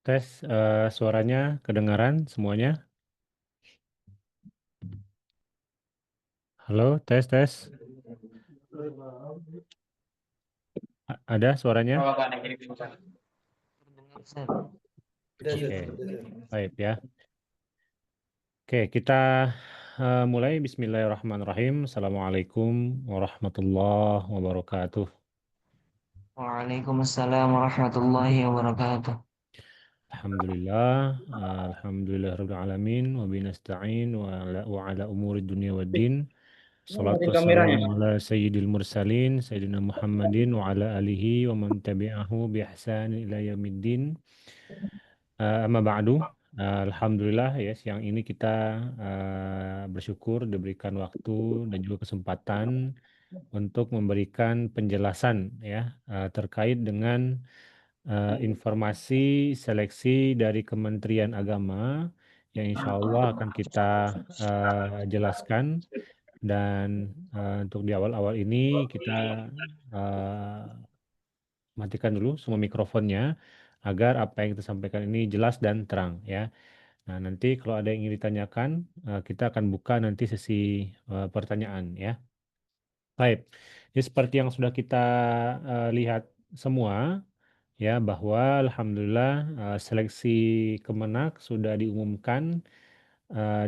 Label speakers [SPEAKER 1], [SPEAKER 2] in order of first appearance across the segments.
[SPEAKER 1] Tes, suaranya kedengaran semuanya. Halo, tes tes. Ada suaranya?
[SPEAKER 2] Tes, tes,
[SPEAKER 1] Oke,
[SPEAKER 2] tes.
[SPEAKER 1] baik ya. Oke, kita mulai. Bismillahirrahmanirrahim. Assalamualaikum warahmatullahi wabarakatuh.
[SPEAKER 2] Waalaikumsalam warahmatullahi wabarakatuh.
[SPEAKER 1] Alhamdulillah, alhamdulillah rabbil alamin wa binasta'in wa ala umuri dunya waddin. Salatu
[SPEAKER 2] Matiin kameranya.
[SPEAKER 1] wassalamu ala sayyidil mursalin sayyidina Muhammadin wa ala alihi wa man tabi'ahu bi ihsan ila yaumiddin. Amma ba'du, alhamdulillah ya siang ini kita bersyukur diberikan waktu dan juga kesempatan untuk memberikan penjelasan ya terkait dengan informasi seleksi dari Kementerian Agama yang insya Allah akan kita jelaskan dan untuk di awal-awal ini kita matikan dulu semua mikrofonnya agar apa yang kita sampaikan ini jelas dan terang ya. Nah, nanti kalau ada yang ingin ditanyakan, kita akan buka nanti sesi pertanyaan ya. Baik, jadi seperti yang sudah kita lihat semua ya bahwa alhamdulillah seleksi Kemenak sudah diumumkan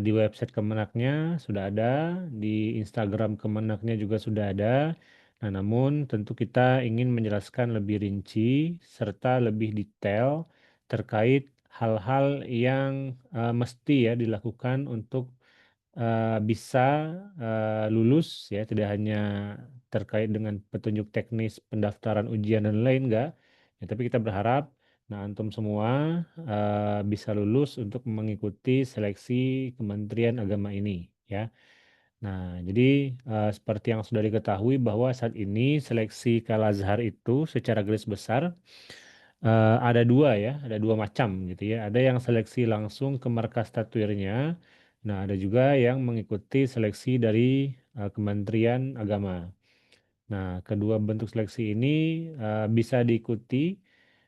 [SPEAKER 1] di website Kemenaknya sudah ada, di Instagram Kemenaknya juga sudah ada. Nah, namun tentu kita ingin menjelaskan lebih rinci serta lebih detail terkait hal-hal yang mesti ya dilakukan untuk bisa lulus ya, tidak hanya terkait dengan petunjuk teknis pendaftaran ujian dan lain enggak. Ya, tapi kita berharap nah antum semua bisa lulus untuk mengikuti seleksi Kementerian Agama ini ya. Nah, jadi seperti yang sudah diketahui bahwa saat ini seleksi Kal-Azhar itu secara garis besar ada dua ya, ada dua macam gitu ya. Ada yang seleksi langsung ke markas tatuirnya. Nah, ada juga yang mengikuti seleksi dari Kementerian Agama. Nah, kedua bentuk seleksi ini bisa diikuti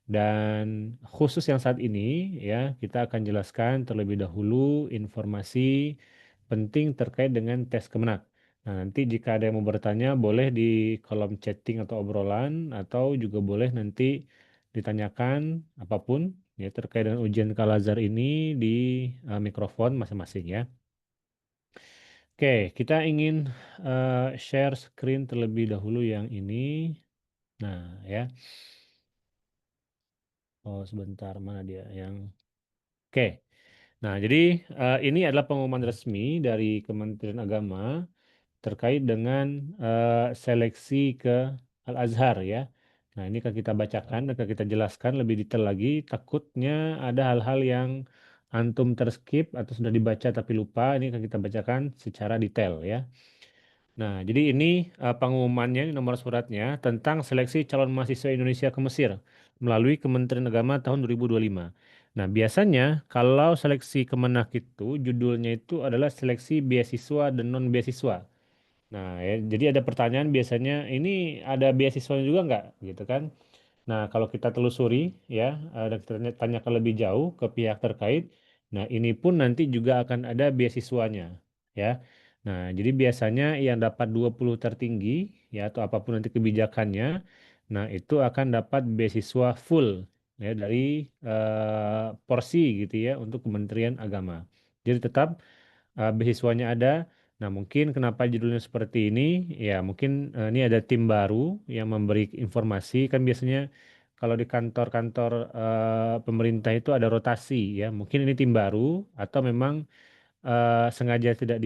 [SPEAKER 1] dan khusus yang saat ini ya, kita akan jelaskan terlebih dahulu informasi penting terkait dengan tes Kemenak. Nah, nanti jika ada yang mau bertanya, boleh di kolom chatting atau obrolan, atau juga boleh nanti ditanyakan apapun ya terkait dengan ujian Kalazar ini di mikrofon masing-masing ya. Oke, kita ingin share screen terlebih dahulu yang ini. Nah, ya. Oh, sebentar mana dia yang Oke. Nah, jadi ini adalah pengumuman resmi dari Kementerian Agama terkait dengan seleksi ke Al-Azhar ya. Nah, ini akan kita bacakan, akan kita jelaskan lebih detail lagi. Takutnya ada hal-hal yang antum terskip atau sudah dibaca tapi lupa. Ini akan kita bacakan secara detail ya. Nah, jadi ini pengumumannya, ini nomor suratnya tentang seleksi calon mahasiswa Indonesia ke Mesir melalui Kementerian Agama tahun 2025. Nah, biasanya kalau seleksi Kemenak itu judulnya itu adalah seleksi beasiswa dan non beasiswa. Nah, ya, jadi ada pertanyaan biasanya ini ada beasiswanya juga nggak gitu kan? Nah, kalau kita telusuri ya, dan kita tanyakan lebih jauh ke pihak terkait, nah ini pun nanti juga akan ada beasiswanya ya. Nah, jadi biasanya yang dapat 20 tertinggi ya atau apapun nanti kebijakannya, nah itu akan dapat beasiswa full ya dari porsi gitu ya untuk Kementerian Agama. Jadi tetap beasiswanya ada. Nah, mungkin kenapa judulnya seperti ini? Ya, mungkin ini ada tim baru yang memberi informasi. Kan biasanya kalau di kantor-kantor pemerintah itu ada rotasi ya. Mungkin ini tim baru atau memang sengaja tidak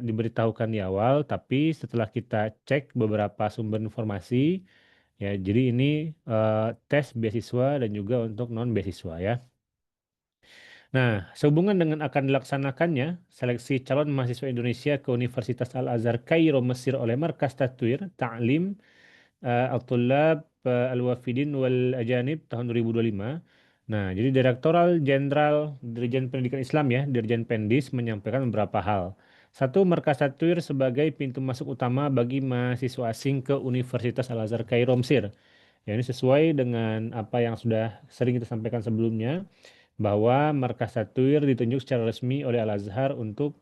[SPEAKER 1] diberitahukan di awal, tapi setelah kita cek beberapa sumber informasi, ya, jadi ini tes beasiswa dan juga untuk non beasiswa ya. Nah, sehubungan dengan akan dilaksanakannya seleksi calon mahasiswa Indonesia ke Universitas Al-Azhar Kairo, Mesir oleh Markas Tatwir Ta'lim Al-Tullab Al-Wafidin wal Ajanib tahun 2025. Nah, jadi Direktoral Jenderal Dirjen Pendidikan Islam ya, Dirjen Pendis menyampaikan beberapa hal. Satu, Markas Tatwir sebagai pintu masuk utama bagi mahasiswa asing ke Universitas Al-Azhar Kairo, Mesir. Ya, ini sesuai dengan apa yang sudah sering kita sampaikan sebelumnya. bahwa Markas Tatwir ditunjuk secara resmi oleh Al-Azhar untuk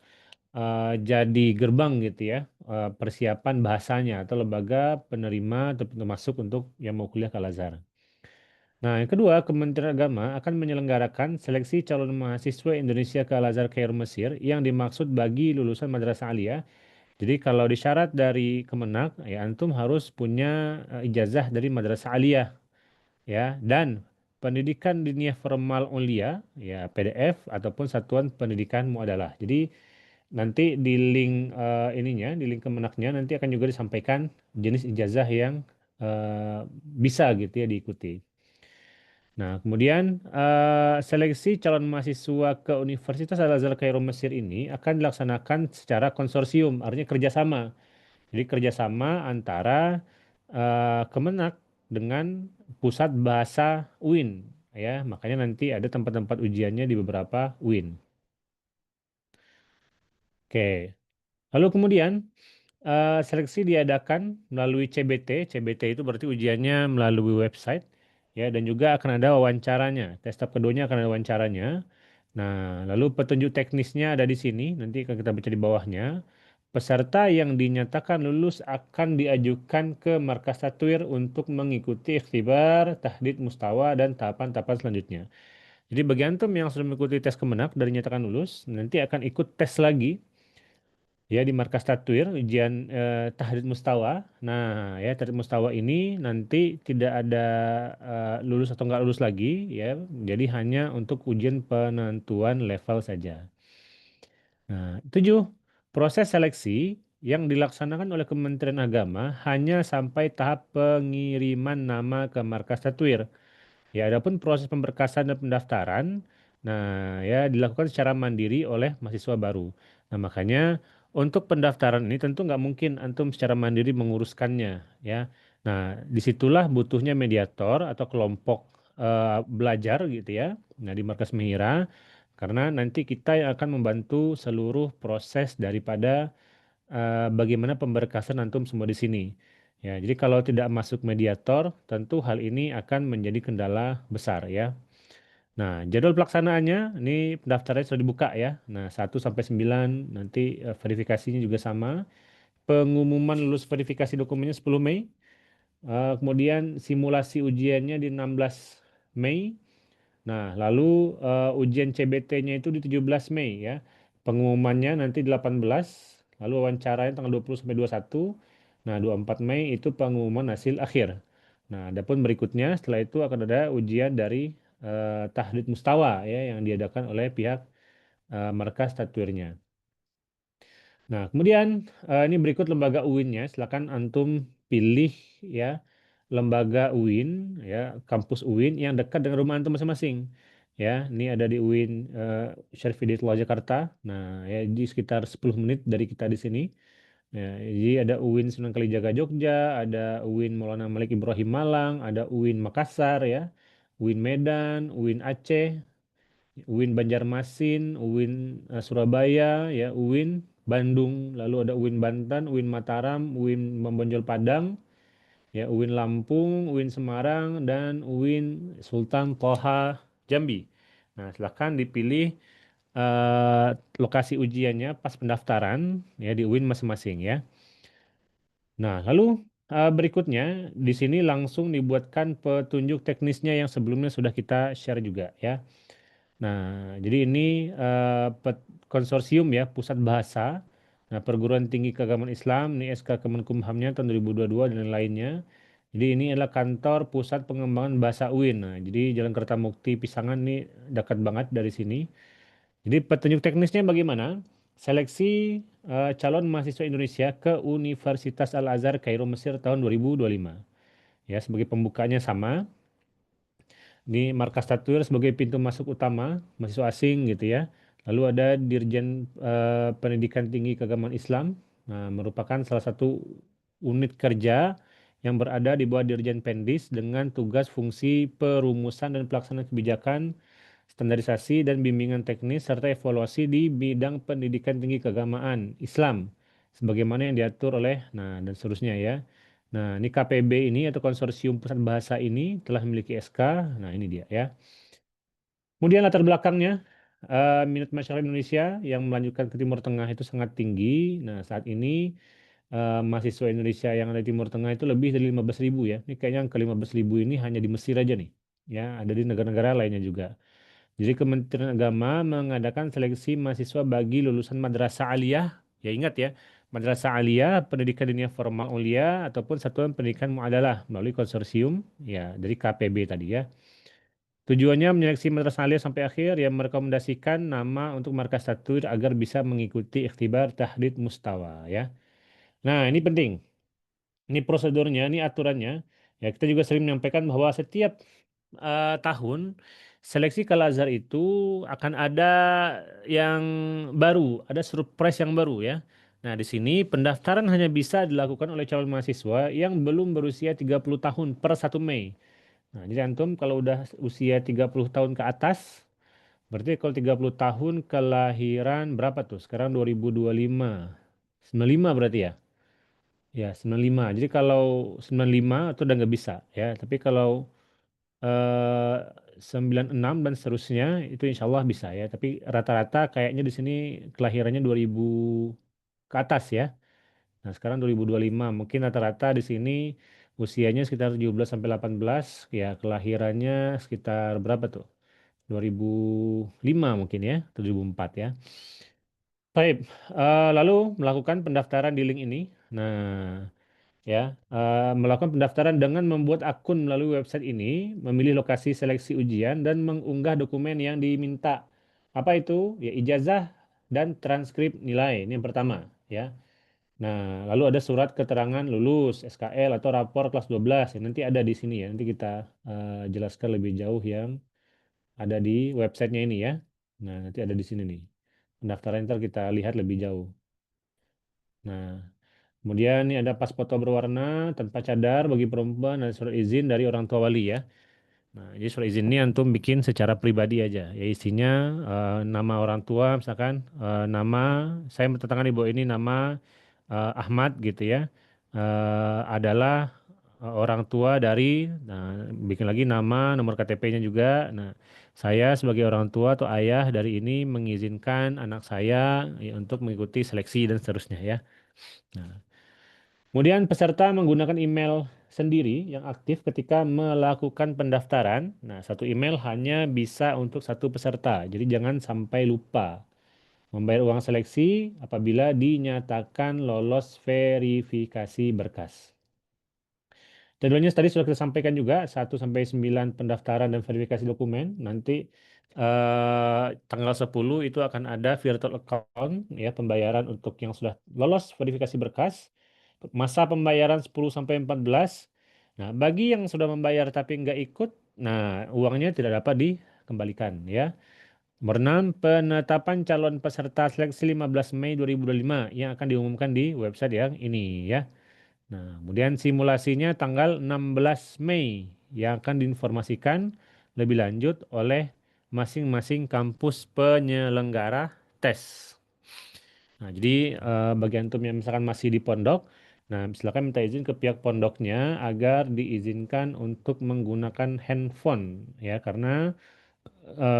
[SPEAKER 1] jadi gerbang gitu ya, persiapan bahasanya atau lembaga penerima atau pintu masuk untuk yang mau kuliah ke Al-Azhar. Nah, yang kedua, Kementerian Agama akan menyelenggarakan seleksi calon mahasiswa Indonesia ke Al-Azhar Kairo Mesir yang dimaksud bagi lulusan Madrasah Aliyah. Jadi kalau disyarat dari Kemenak, ya antum harus punya ijazah dari Madrasah Aliyah ya, dan pendidikan diniyah formal ulia ya PDF ataupun satuan pendidikan muadalah. Jadi nanti di link ininya, di link Kemenaknya nanti akan juga disampaikan jenis ijazah yang bisa gitu ya diikuti. Nah, kemudian seleksi calon mahasiswa ke Universitas Al-Azhar Kairo Mesir ini akan dilaksanakan secara konsorsium, artinya kerjasama. Jadi kerjasama antara Kemenak dengan Pusat Bahasa UIN, ya. Makanya nanti ada tempat-tempat ujiannya di beberapa UIN. Oke. Lalu kemudian seleksi diadakan melalui CBT. CBT itu berarti ujiannya melalui website ya dan juga akan ada wawancaranya. Tes tahap keduanya akan ada wawancaranya. Nah, lalu petunjuk teknisnya ada di sini. Nanti akan kita baca di bawahnya. Peserta yang dinyatakan lulus akan diajukan ke Markas Tatwir untuk mengikuti ikhtibar, tahdid mustawa, dan tahapan-tahapan selanjutnya. Jadi bagi antum yang sudah mengikuti tes Kemenak dan dinyatakan lulus, nanti akan ikut tes lagi ya di Markas Tatwir ujian tahdid mustawa. Nah, ya tahdid mustawa ini nanti tidak ada lulus atau nggak lulus lagi ya. Jadi hanya untuk ujian penentuan level saja. Nah, tujuh, proses seleksi yang dilaksanakan oleh Kementerian Agama hanya sampai tahap pengiriman nama ke Markas Tatwir. Ya, adapun proses pemberkasan dan pendaftaran, nah ya dilakukan secara mandiri oleh mahasiswa baru. Nah, makanya untuk pendaftaran ini tentu nggak mungkin antum secara mandiri menguruskannya, ya. Nah, disitulah butuhnya mediator atau kelompok belajar gitu ya. Nah, di Markas Mihira, karena nanti kita yang akan membantu seluruh proses daripada bagaimana pemberkasan antum semua di sini. Ya, jadi kalau tidak masuk mediator, tentu hal ini akan menjadi kendala besar ya. Nah, jadwal pelaksanaannya ini pendaftarannya sudah dibuka ya. Nah, 1 sampai 9 nanti verifikasinya juga sama. Pengumuman lulus verifikasi dokumennya 10 Mei. Kemudian simulasi ujiannya di 16 Mei. Nah, lalu ujian CBT-nya itu di 17 Mei ya. Pengumumannya nanti 18, lalu wawancaranya tanggal 20 sampai 21. Nah, 24 Mei itu pengumuman hasil akhir. Nah, adapun berikutnya setelah itu akan ada ujian dari tahdid mustawa ya yang diadakan oleh pihak markas tatwirnya. Nah, kemudian ini berikut lembaga UIN-nya. Silakan antum pilih ya lembaga UIN ya, kampus UIN yang dekat dengan rumah antum masing-masing. Ya, ini ada di UIN Syarif Hidayatullah Jakarta. Nah, ya di sekitar 10 menit dari kita di sini. Ya, jadi ada UIN Sunan Kalijaga Jogja, ada UIN Maulana Malik Ibrahim Malang, ada UIN Makassar ya, UIN Medan, UIN Aceh, UIN Banjarmasin, UIN Surabaya, ya UIN Bandung, lalu ada UIN Banten, UIN Mataram, UIN Membonjol Padang, ya UIN Lampung, UIN Semarang, dan UIN Sultan Toha Jambi. Nah, silahkan dipilih eh, lokasi ujiannya pas pendaftaran ya di UIN masing-masing ya. Nah, lalu berikutnya di sini langsung dibuatkan petunjuk teknisnya yang sebelumnya sudah kita share juga ya. Nah, jadi ini konsorsium ya, Pusat Bahasa, nah, Perguruan Tinggi Keagamaan Islam, ini SK Kemenkumhamnya tahun 2022 dan lainnya. Jadi ini adalah kantor Pusat Pengembangan Bahasa UIN. Nah, jadi Jalan Kertamukti Pisangan ini dekat banget dari sini. Jadi petunjuk teknisnya bagaimana? Seleksi calon mahasiswa Indonesia ke Universitas Al-Azhar Kairo Mesir tahun 2025. Ya, sebagai pembukanya sama. Ini markas Tatwir sebagai pintu masuk utama mahasiswa asing gitu ya. Lalu ada Dirjen Pendidikan Tinggi Keagamaan Islam, nah, merupakan salah satu unit kerja yang berada di bawah Dirjen Pendis dengan tugas fungsi perumusan dan pelaksanaan kebijakan, standarisasi dan bimbingan teknis serta evaluasi di bidang pendidikan tinggi keagamaan Islam sebagaimana yang diatur oleh nah dan seterusnya ya. Nah, ini KPB ini atau Konsorsium Pusat Bahasa ini telah memiliki SK. Nah, ini dia ya. Kemudian latar belakangnya, minat masyarakat Indonesia yang melanjutkan ke Timur Tengah itu sangat tinggi. Nah, saat ini mahasiswa Indonesia yang ada di Timur Tengah itu lebih dari 15.000 ya. Ini kayaknya angka 15.000 ini hanya di Mesir aja nih. Ya, ada di negara-negara lainnya juga. Jadi Kementerian Agama mengadakan seleksi mahasiswa bagi lulusan madrasah aliyah. Ya ingat ya, madrasah aliyah, pendidikan dunia formal ulia ataupun satuan pendidikan muadalah melalui konsorsium ya dari KPB tadi ya. Tujuannya menyeleksi madrasah aliyah sampai akhir yang merekomendasikan nama untuk markas tatur agar bisa mengikuti ikhtibar tahdid mustawa ya. Nah, ini penting. Ini prosedurnya, ini aturannya. Ya, kita juga sering menyampaikan bahwa setiap tahun seleksi ke Al-Azhar itu akan ada yang baru, ada surprise yang baru ya. Nah, di sini pendaftaran hanya bisa dilakukan oleh calon mahasiswa yang belum berusia 30 tahun per 1 Mei. Nah, jadi antum kalau udah usia 30 tahun ke atas, berarti kalau 30 tahun kelahiran berapa tuh? Sekarang 2025. 95 berarti ya? Ya, 95. Jadi kalau 95 itu udah nggak bisa ya. Tapi kalau 96 dan seterusnya itu insya Allah bisa ya. Tapi rata-rata kayaknya di sini kelahirannya 2000 ke atas ya. Nah, sekarang 2025. Mungkin rata-rata di sini usianya sekitar 17 sampai 18 ya, kelahirannya sekitar berapa tuh? 2005 mungkin ya, 2004 ya. Baik, lalu melakukan pendaftaran di link ini. Nah, ya, melakukan pendaftaran dengan membuat akun melalui website ini, memilih lokasi seleksi ujian dan mengunggah dokumen yang diminta. Apa itu? Ya, ijazah dan transkrip nilai. Ini yang pertama, ya. Nah, lalu ada surat keterangan lulus SKL atau rapor kelas 12. Ya, nanti ada di sini ya. Nanti kita jelaskan lebih jauh yang ada di websitenya ini ya. Nah, nanti ada di sini nih. Pendaftaran ntar kita lihat lebih jauh. Nah, kemudian ini ada pas foto berwarna tanpa cadar bagi perempuan dan surat izin dari orang tua wali ya. Nah, jadi surat izin ini antum bikin secara pribadi aja. Ya isinya nama orang tua misalkan nama saya menandatangani bahwa ini nama Ahmad gitu ya. Adalah orang tua dari nah bikin lagi nama, nomor KTP-nya juga. Nah, saya sebagai orang tua atau ayah dari ini mengizinkan anak saya ya, untuk mengikuti seleksi dan seterusnya ya. Nah, kemudian peserta menggunakan email sendiri yang aktif ketika melakukan pendaftaran. Nah, satu email hanya bisa untuk satu peserta. Jadi jangan sampai lupa membayar uang seleksi apabila dinyatakan lolos verifikasi berkas. Jadwalnya tadi sudah kita sampaikan juga 1 sampai 9 pendaftaran dan verifikasi dokumen. Nanti tanggal 10 itu akan ada virtual account ya pembayaran untuk yang sudah lolos verifikasi berkas. Masa pembayaran 10 sampai 14. Nah, bagi yang sudah membayar tapi nggak ikut, nah uangnya tidak dapat dikembalikan ya. Nomor 6, penetapan calon peserta seleksi 15 Mei 2025 yang akan diumumkan di website yang ini ya. Nah, kemudian simulasinya tanggal 16 Mei yang akan diinformasikan lebih lanjut oleh masing-masing kampus penyelenggara tes. Nah, jadi bagi antum yang misalkan masih di pondok, nah silakan minta izin ke pihak pondoknya agar diizinkan untuk menggunakan handphone ya karena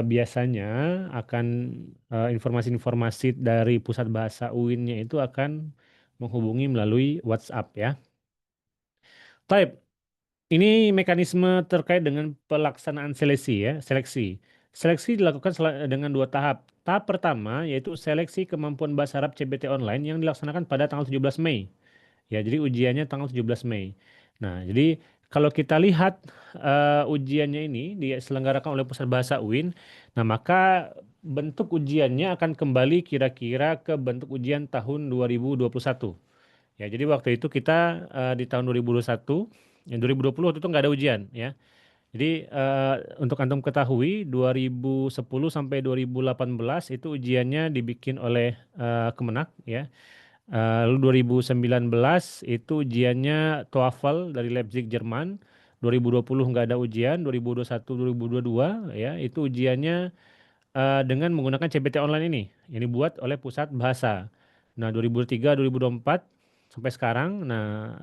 [SPEAKER 1] biasanya akan informasi-informasi dari pusat bahasa UIN-nya itu akan menghubungi melalui WhatsApp ya. Type. Ini mekanisme terkait dengan pelaksanaan seleksi ya, seleksi. Seleksi dilakukan dengan dua tahap. Tahap pertama yaitu seleksi kemampuan bahasa Arab CBT online yang dilaksanakan pada tanggal 17 Mei. Ya, jadi ujiannya tanggal 17 Mei. Nah, jadi kalau kita lihat ujiannya ini diselenggarakan oleh Pusat Bahasa UIN, nah maka bentuk ujiannya akan kembali kira-kira ke bentuk ujian tahun 2021. Ya, jadi waktu itu kita di tahun 2021, yang 2020 waktu itu nggak ada ujian ya. Jadi untuk antum ketahui 2010 sampai 2018 itu ujiannya dibikin oleh Kemenak ya. Lalu 2019 itu ujiannya TOEFL dari Leipzig Jerman. 2020 nggak ada ujian, 2021, 2022 ya itu ujiannya dengan menggunakan CBT online ini. Ini buat oleh Pusat Bahasa. Nah, 2003, 2024 sampai sekarang. Nah,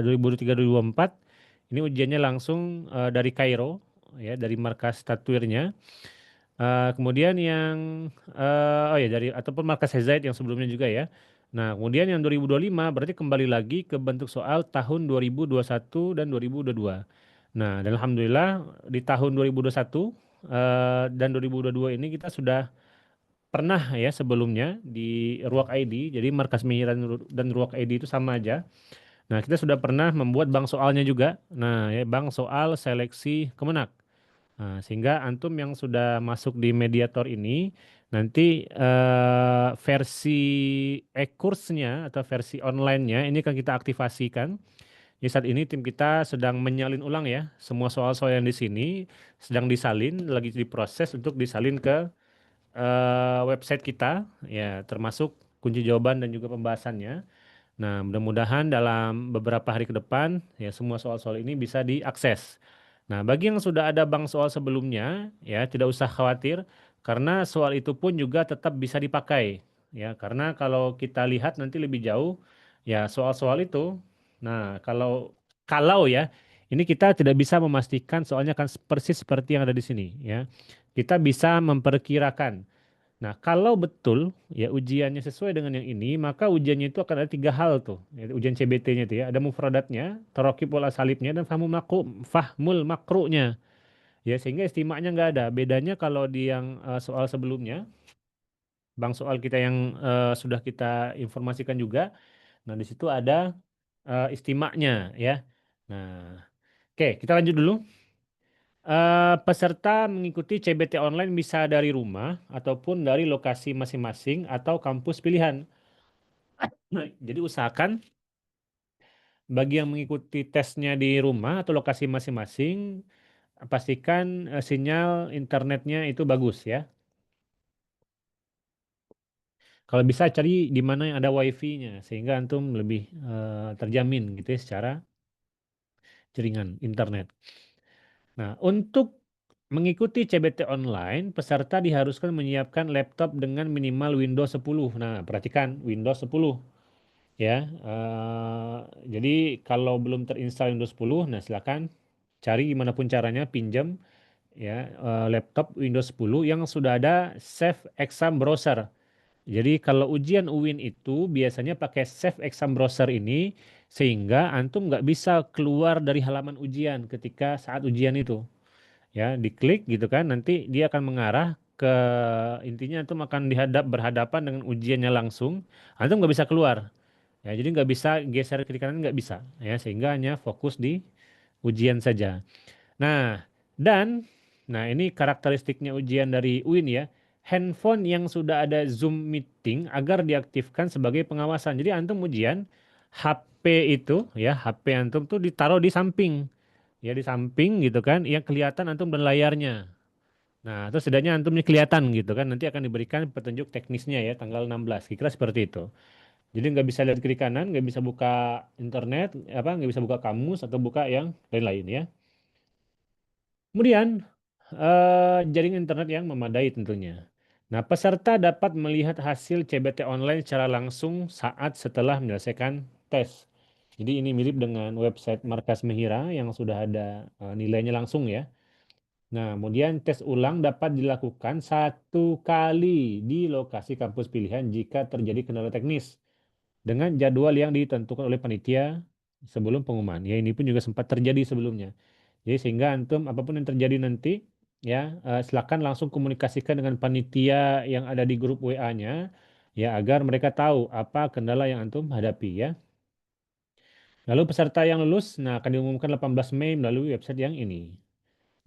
[SPEAKER 1] 2023, 2024 ini ujiannya langsung dari Kairo ya, dari markas Tatuirnya. Kemudian yang oh ya dari ataupun markas Hezait yang sebelumnya juga ya. Nah, kemudian yang 2025 berarti kembali lagi ke bentuk soal tahun 2021 dan 2022. Nah, dan alhamdulillah di tahun 2021 dan 2022 ini kita sudah pernah ya sebelumnya di Ruak ID. Jadi markas Mihir dan Ruak ID itu sama aja. Nah, kita sudah pernah membuat bank soalnya juga. Nah, ya bank soal seleksi Kemenak. Nah, sehingga antum yang sudah masuk di mediator ini nanti versi e-kursnya atau versi online-nya ini akan kita aktifasikan. Jadi saat ini tim kita sedang menyalin ulang ya semua soal-soal yang di sini sedang disalin, lagi diproses untuk disalin ke website kita ya termasuk kunci jawaban dan juga pembahasannya. Nah, mudah-mudahan dalam beberapa hari ke depan ya semua soal-soal ini bisa diakses. Nah, bagi yang sudah ada bank soal sebelumnya ya tidak usah khawatir karena soal itu pun juga tetap bisa dipakai ya karena kalau kita lihat nanti lebih jauh ya soal-soal itu. Nah, kalau ya ini kita tidak bisa memastikan soalnya akan persis seperti yang ada di sini ya. Kita bisa memperkirakan. Nah, kalau betul ya ujiannya sesuai dengan yang ini, maka ujiannya itu akan ada tiga hal tuh. Ya, ujian CBT-nya itu ya, ada mufradatnya, tarokib wal asalibnya, dan fahmul makru'nya. Ya, sehingga istimanya nggak ada. Bedanya kalau di yang soal sebelumnya, bang soal kita yang sudah kita informasikan juga, nah di situ ada istimanya ya. Nah, oke, kita lanjut dulu. Peserta mengikuti CBT online bisa dari rumah ataupun dari lokasi masing-masing atau kampus pilihan. Nah, jadi usahakan bagi yang mengikuti tesnya di rumah atau lokasi masing-masing, pastikan sinyal internetnya itu bagus ya. Kalau bisa cari di mana yang ada wifi-nya sehingga antum lebih terjamin gitu ya secara jaringan internet. Nah, untuk mengikuti CBT online, peserta diharuskan menyiapkan laptop dengan minimal Windows 10. Nah, perhatikan Windows 10 ya. Jadi kalau belum terinstall Windows 10, nah silakan cari gimana pun caranya pinjam ya laptop Windows 10 yang sudah ada Save Exam Browser. Jadi kalau ujian UWIN itu biasanya pakai Save Exam Browser ini sehingga antum nggak bisa keluar dari halaman ujian ketika saat ujian itu ya diklik gitu kan nanti dia akan mengarah ke intinya antum akan berhadapan dengan ujiannya langsung antum nggak bisa keluar ya jadi nggak bisa geser kiri kanan nggak bisa ya sehingga hanya fokus di ujian saja. Nah, dan nah ini karakteristiknya ujian dari UIN ya. Handphone yang sudah ada Zoom meeting agar diaktifkan sebagai pengawasan. Jadi antum ujian HP itu ya, HP antum tuh ditaruh di samping. Ya di samping gitu kan, yang kelihatan antum dan layarnya. Nah, terus setidaknya antumnya kelihatan gitu kan. Nanti akan diberikan petunjuk teknisnya ya tanggal 16. Kira seperti itu. Jadi nggak bisa lihat kiri kanan, nggak bisa buka internet, nggak bisa buka kamus atau buka yang lain-lain ya. Kemudian jaringan internet yang memadai tentunya. Nah, peserta dapat melihat hasil CBT online secara langsung saat setelah menyelesaikan tes. Jadi ini mirip dengan website Markas Mehira yang sudah ada nilainya langsung ya. Nah, kemudian tes ulang dapat dilakukan satu kali di lokasi kampus pilihan jika terjadi kendala teknis dengan jadwal yang ditentukan oleh panitia sebelum pengumuman. Ya, ini pun juga sempat terjadi sebelumnya. Jadi sehingga antum apapun yang terjadi nanti ya silakan langsung komunikasikan dengan panitia yang ada di grup WA-nya ya agar mereka tahu apa kendala yang antum hadapi ya. Lalu peserta yang lulus nah akan diumumkan 18 Mei melalui website yang ini.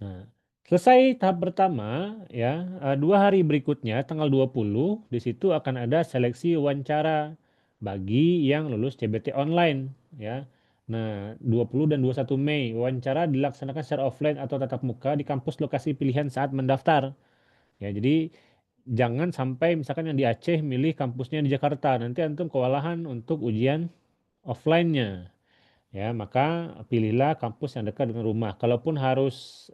[SPEAKER 1] Nah, selesai tahap pertama ya, 2 hari berikutnya tanggal 20 di situ akan ada seleksi wawancara bagi yang lulus CBT online ya. Nah, 20 dan 21 Mei wawancara dilaksanakan secara offline atau tatap muka di kampus lokasi pilihan saat mendaftar. Ya, jadi jangan sampai misalkan yang di Aceh milih kampusnya di Jakarta, nanti antum kewalahan untuk ujian offline-nya. Ya, maka pilihlah kampus yang dekat dengan rumah. Kalaupun harus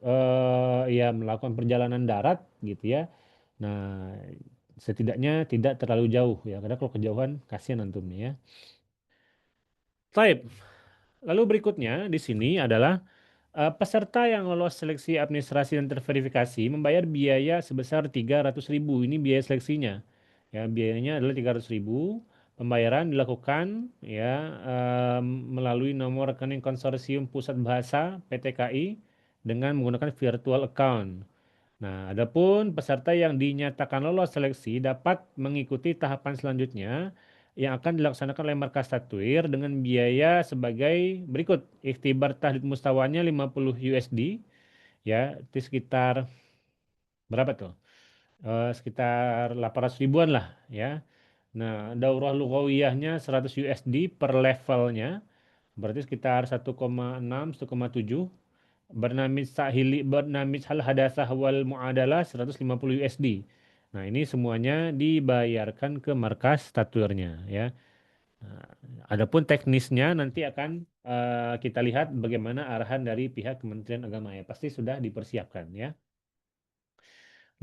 [SPEAKER 1] ya melakukan perjalanan darat gitu ya. Nah, setidaknya tidak terlalu jauh ya. Karena kalau kejauhan kasihan antum nih ya. Baik. Lalu berikutnya di sini adalah Peserta yang lolos seleksi administrasi dan terverifikasi membayar biaya sebesar 300.000. Ini biaya seleksinya. Ya, biayanya adalah 300.000. Pembayaran dilakukan ya melalui nomor rekening konsorsium Pusat Bahasa PTKI dengan menggunakan virtual account. Nah, adapun peserta yang dinyatakan lolos seleksi dapat mengikuti tahapan selanjutnya yang akan dilaksanakan oleh Markas Tatuir dengan biaya sebagai berikut. Ikhtibar tahdid mustawanya 50 USD, ya, itu sekitar berapa tuh? Sekitar 800 ribuan lah, ya. Nah, daurah lughawiyahnya 100 USD per levelnya, berarti sekitar 1,6, 1,7. Barnamij Sahili, Barnamij Hal Hadasah wal Muadalah 150 USD. Nah, ini semuanya dibayarkan ke markas tatuirnya ya. Nah, adapun teknisnya nanti akan kita lihat bagaimana arahan dari pihak Kementerian Agama ya. Pasti sudah dipersiapkan ya.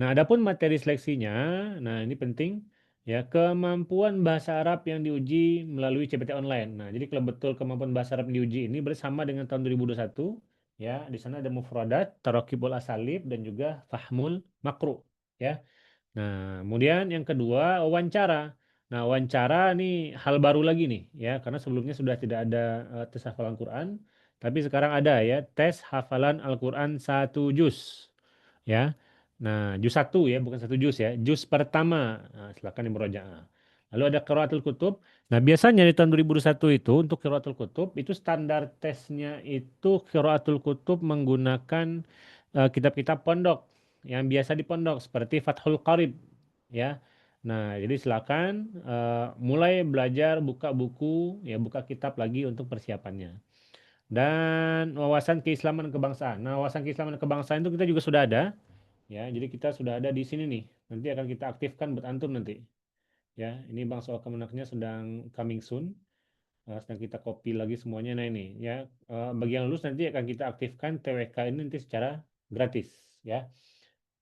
[SPEAKER 1] Nah, adapun materi seleksinya, nah ini penting ya, kemampuan bahasa Arab yang diuji melalui CPT online. Nah, jadi kalau betul kemampuan bahasa Arab yang diuji ini bersama dengan tahun 2021 ya, di sana ada mufradat, tarakibul asalib dan juga fahmul makru ya. Nah, kemudian yang kedua wawancara. Nah, wawancara nih hal baru lagi nih ya, karena sebelumnya sudah tidak ada tes hafalan Quran, tapi sekarang ada ya tes hafalan Al-Quran satu juz ya. Nah, juz satu ya, bukan satu juz ya, juz pertama. Nah, silakan dimurojaah. Lalu ada qiraatul kutub. Nah, biasanya di tahun 2021 itu untuk qiraatul kutub itu standar tesnya itu qiraatul kutub menggunakan kitab-kitab pondok yang biasa di pondok seperti Fathul Qarib ya. Nah, jadi silakan mulai belajar buka buku ya, buka kitab lagi untuk persiapannya. Dan wawasan keislaman dan kebangsaan. Nah, wawasan keislaman dan kebangsaan itu kita juga sudah ada ya. Jadi kita sudah ada di sini nih. Nanti akan kita aktifkan buat antum nanti. Ya, ini Bang soal kemenangnya sedang coming soon. Sedang kita copy lagi semuanya. Nah ini ya, bagi yang lulus nanti akan kita aktifkan TWK ini nanti secara gratis ya.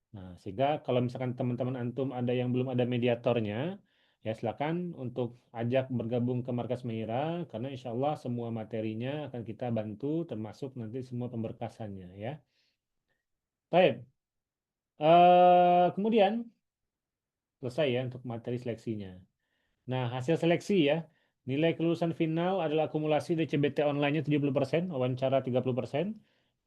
[SPEAKER 1] Nah, sehingga kalau misalkan teman-teman antum ada yang belum ada mediatornya, ya silakan untuk ajak bergabung ke Markas Mehira karena insya Allah semua materinya akan kita bantu termasuk nanti semua pemberkasannya ya. Baik, kemudian selesai ya untuk materi seleksinya. Nah, hasil seleksi ya. Nilai kelulusan final adalah akumulasi dari CBT online-nya 70%, wawancara 30%.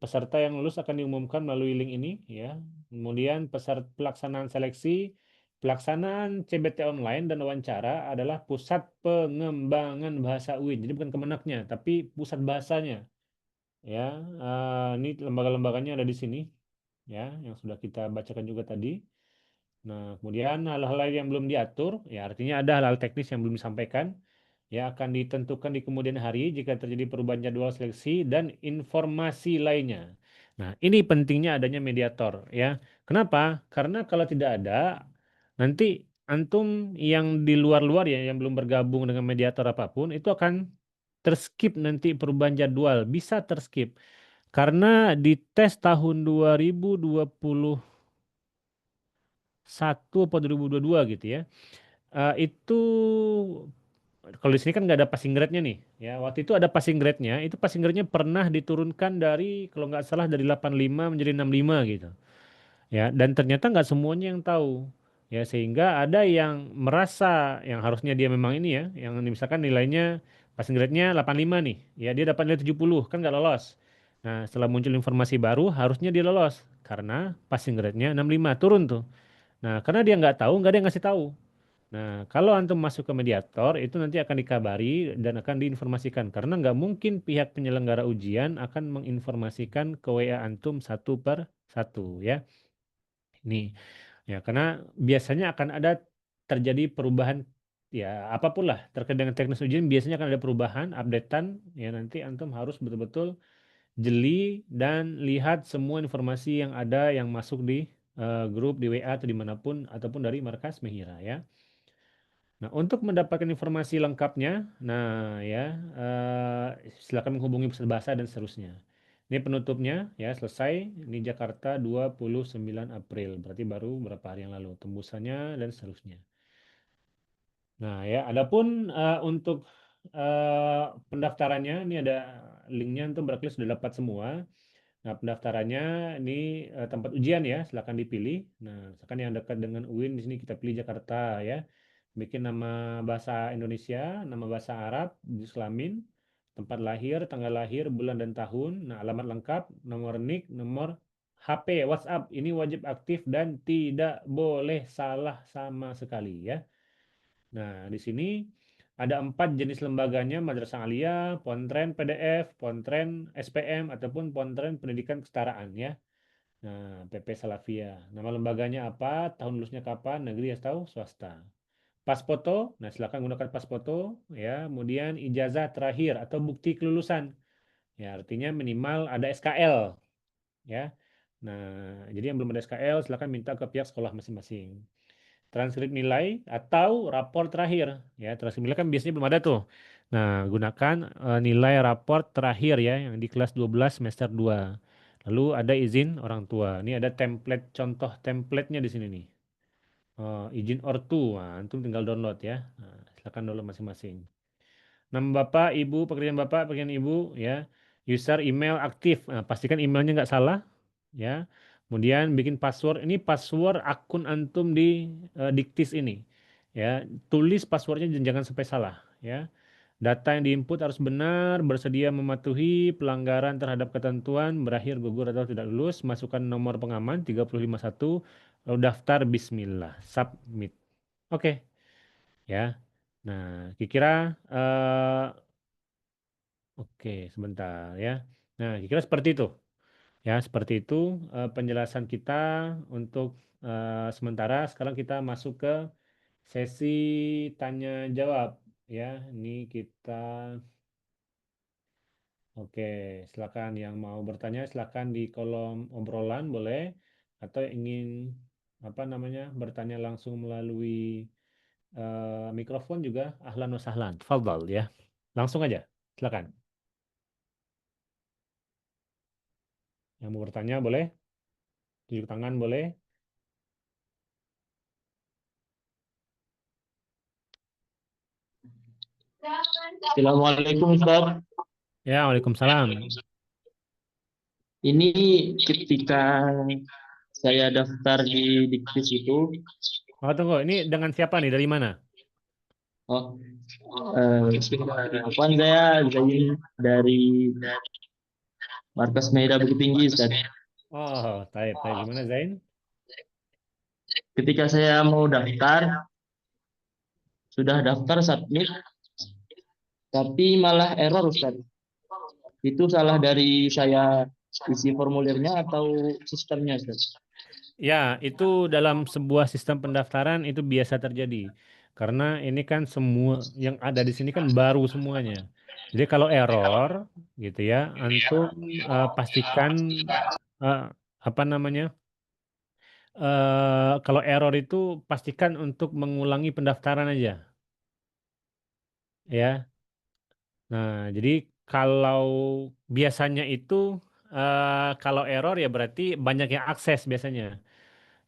[SPEAKER 1] Peserta yang lulus akan diumumkan melalui link ini ya. Kemudian peserta pelaksanaan seleksi, pelaksanaan CBT online dan wawancara adalah pusat pengembangan bahasa UIN. Jadi bukan kemenaknya, tapi pusat bahasanya ya. Ini lembaga-lembaganya ada di sini ya, yang sudah kita bacakan juga tadi. Nah, kemudian hal-hal lain yang belum diatur, ya artinya ada hal-hal teknis yang belum disampaikan, ya akan ditentukan di kemudian hari jika terjadi perubahan jadwal seleksi dan informasi lainnya. Nah, ini pentingnya adanya mediator, ya. Kenapa? Karena kalau tidak ada, nanti antum yang di luar-luar ya, yang belum bergabung dengan mediator apapun, itu akan terskip nanti perubahan jadwal, bisa terskip. Karena di tes tahun 2021 atau 2022 gitu ya. Itu kalau di sini kan nggak ada passing grade-nya nih. Ya, waktu itu ada passing grade-nya. Itu passing grade-nya pernah diturunkan dari kalau nggak salah dari 85 menjadi 65 gitu. Ya, dan ternyata nggak semuanya yang tahu. Ya, sehingga ada yang merasa yang harusnya dia memang ini ya, yang misalkan nilainya passing grade-nya 85 nih. Ya, dia dapat nilai 70 kan nggak lolos. Nah, setelah muncul informasi baru, harusnya dia lolos karena passing grade-nya 65 turun tuh. Nah, karena dia nggak tahu, nggak ada yang ngasih tahu. Nah, kalau antum masuk ke mediator, itu nanti akan dikabari dan akan diinformasikan. Karena nggak mungkin pihak penyelenggara ujian akan menginformasikan ke WA antum satu per satu ya. Ini ya, karena biasanya akan ada terjadi perubahan ya apapun lah terkait dengan teknis ujian biasanya akan ada perubahan, updatean ya nanti antum harus betul-betul jeli dan lihat semua informasi yang ada yang masuk di grup di WA atau dimanapun ataupun dari markas Mehira ya. Nah, untuk mendapatkan informasi lengkapnya, nah ya, silakan menghubungi pusat bahasa dan seterusnya. Ini penutupnya ya selesai. Ini Jakarta 29 April, berarti baru beberapa hari yang lalu. Tembusannya dan seterusnya. Nah ya, adapun untuk pendaftarannya ini ada linknya untuk berarti sudah dapat semua. Nah, pendaftarannya ini tempat ujian ya, silakan dipilih. Nah, misalkan yang dekat dengan UIN di sini kita pilih Jakarta ya. Bikin nama bahasa Indonesia, nama bahasa Arab, juz kelamin, tempat lahir, tanggal lahir, bulan dan tahun, nah alamat lengkap, nomor NIK, nomor HP, WhatsApp. Ini wajib aktif dan tidak boleh salah sama sekali ya. Nah, di sini ada 4 jenis lembaganya, Madrasah Aliyah, Pontren PDF, Pontren SPM, ataupun Pontren Pendidikan Kesetaraan ya. Nah, PP Salafiyah. Nama lembaganya apa, tahun lulusnya kapan, negeri atau swasta. Pas foto, nah silakan gunakan pas foto ya. Kemudian ijazah terakhir atau bukti kelulusan. Ya, artinya minimal ada SKL ya. Nah, jadi yang belum ada SKL silakan minta ke pihak sekolah masing-masing. Transkrip nilai atau rapor terakhir ya. Transkrip nilai kan biasanya belum ada tuh. Nah, gunakan nilai rapor terakhir ya yang di kelas 12 semester 2. Lalu ada izin orang tua. Ini ada template, contoh template-nya di sini nih. Izin ortu, nah, antum tinggal download ya. Nah, silakan download masing-masing. Nama bapak, ibu, pekerjaan ibu, ya. User email aktif. Nah, pastikan emailnya nggak salah, ya. Kemudian bikin password. Ini password akun antum di Diktis ini, ya. Tulis passwordnya dan jangan sampai salah, ya. Data yang diinput harus benar, bersedia mematuhi pelanggaran terhadap ketentuan, berakhir gugur atau tidak lulus, masukkan nomor pengaman 351, lalu daftar bismillah, submit. Oke, ya. Nah, kira-kira oke, sebentar ya. Nah, kira-kira seperti itu. Ya, seperti itu penjelasan kita untuk sementara. Sekarang kita masuk ke sesi tanya jawab ya. Ini kita oke, silakan yang mau bertanya silakan di kolom obrolan boleh atau ingin apa namanya bertanya langsung melalui mikrofon juga ahlan wa sahlan. Tfadhal ya. Langsung aja. Silakan. Yang mau bertanya boleh, tunjuk tangan boleh.
[SPEAKER 2] Assalamualaikum Ustaz.
[SPEAKER 1] Ya, Waalaikumsalam.
[SPEAKER 2] Ini ketika saya daftar di Diktis itu,
[SPEAKER 1] Oh, tunggu, ini dengan siapa nih? Dari mana?
[SPEAKER 2] oh, kawan saya Zain dari Markas Meida Bukit Tinggi, Ustaz.
[SPEAKER 1] Oh, taib, taib. Gimana Zain?
[SPEAKER 2] Ketika saya mau daftar, sudah daftar submit, tapi malah error, Ustaz. Itu salah dari saya isi formulirnya atau sistemnya, Ustaz?
[SPEAKER 1] Ya, itu dalam sebuah sistem pendaftaran itu biasa terjadi. Karena ini kan semua yang ada di sini kan baru semuanya. Jadi kalau error gitu ya, antum pastikan eh, apa namanya? Kalau error itu pastikan untuk mengulangi pendaftaran aja, ya. Nah, jadi kalau biasanya itu kalau error ya berarti banyak yang akses biasanya.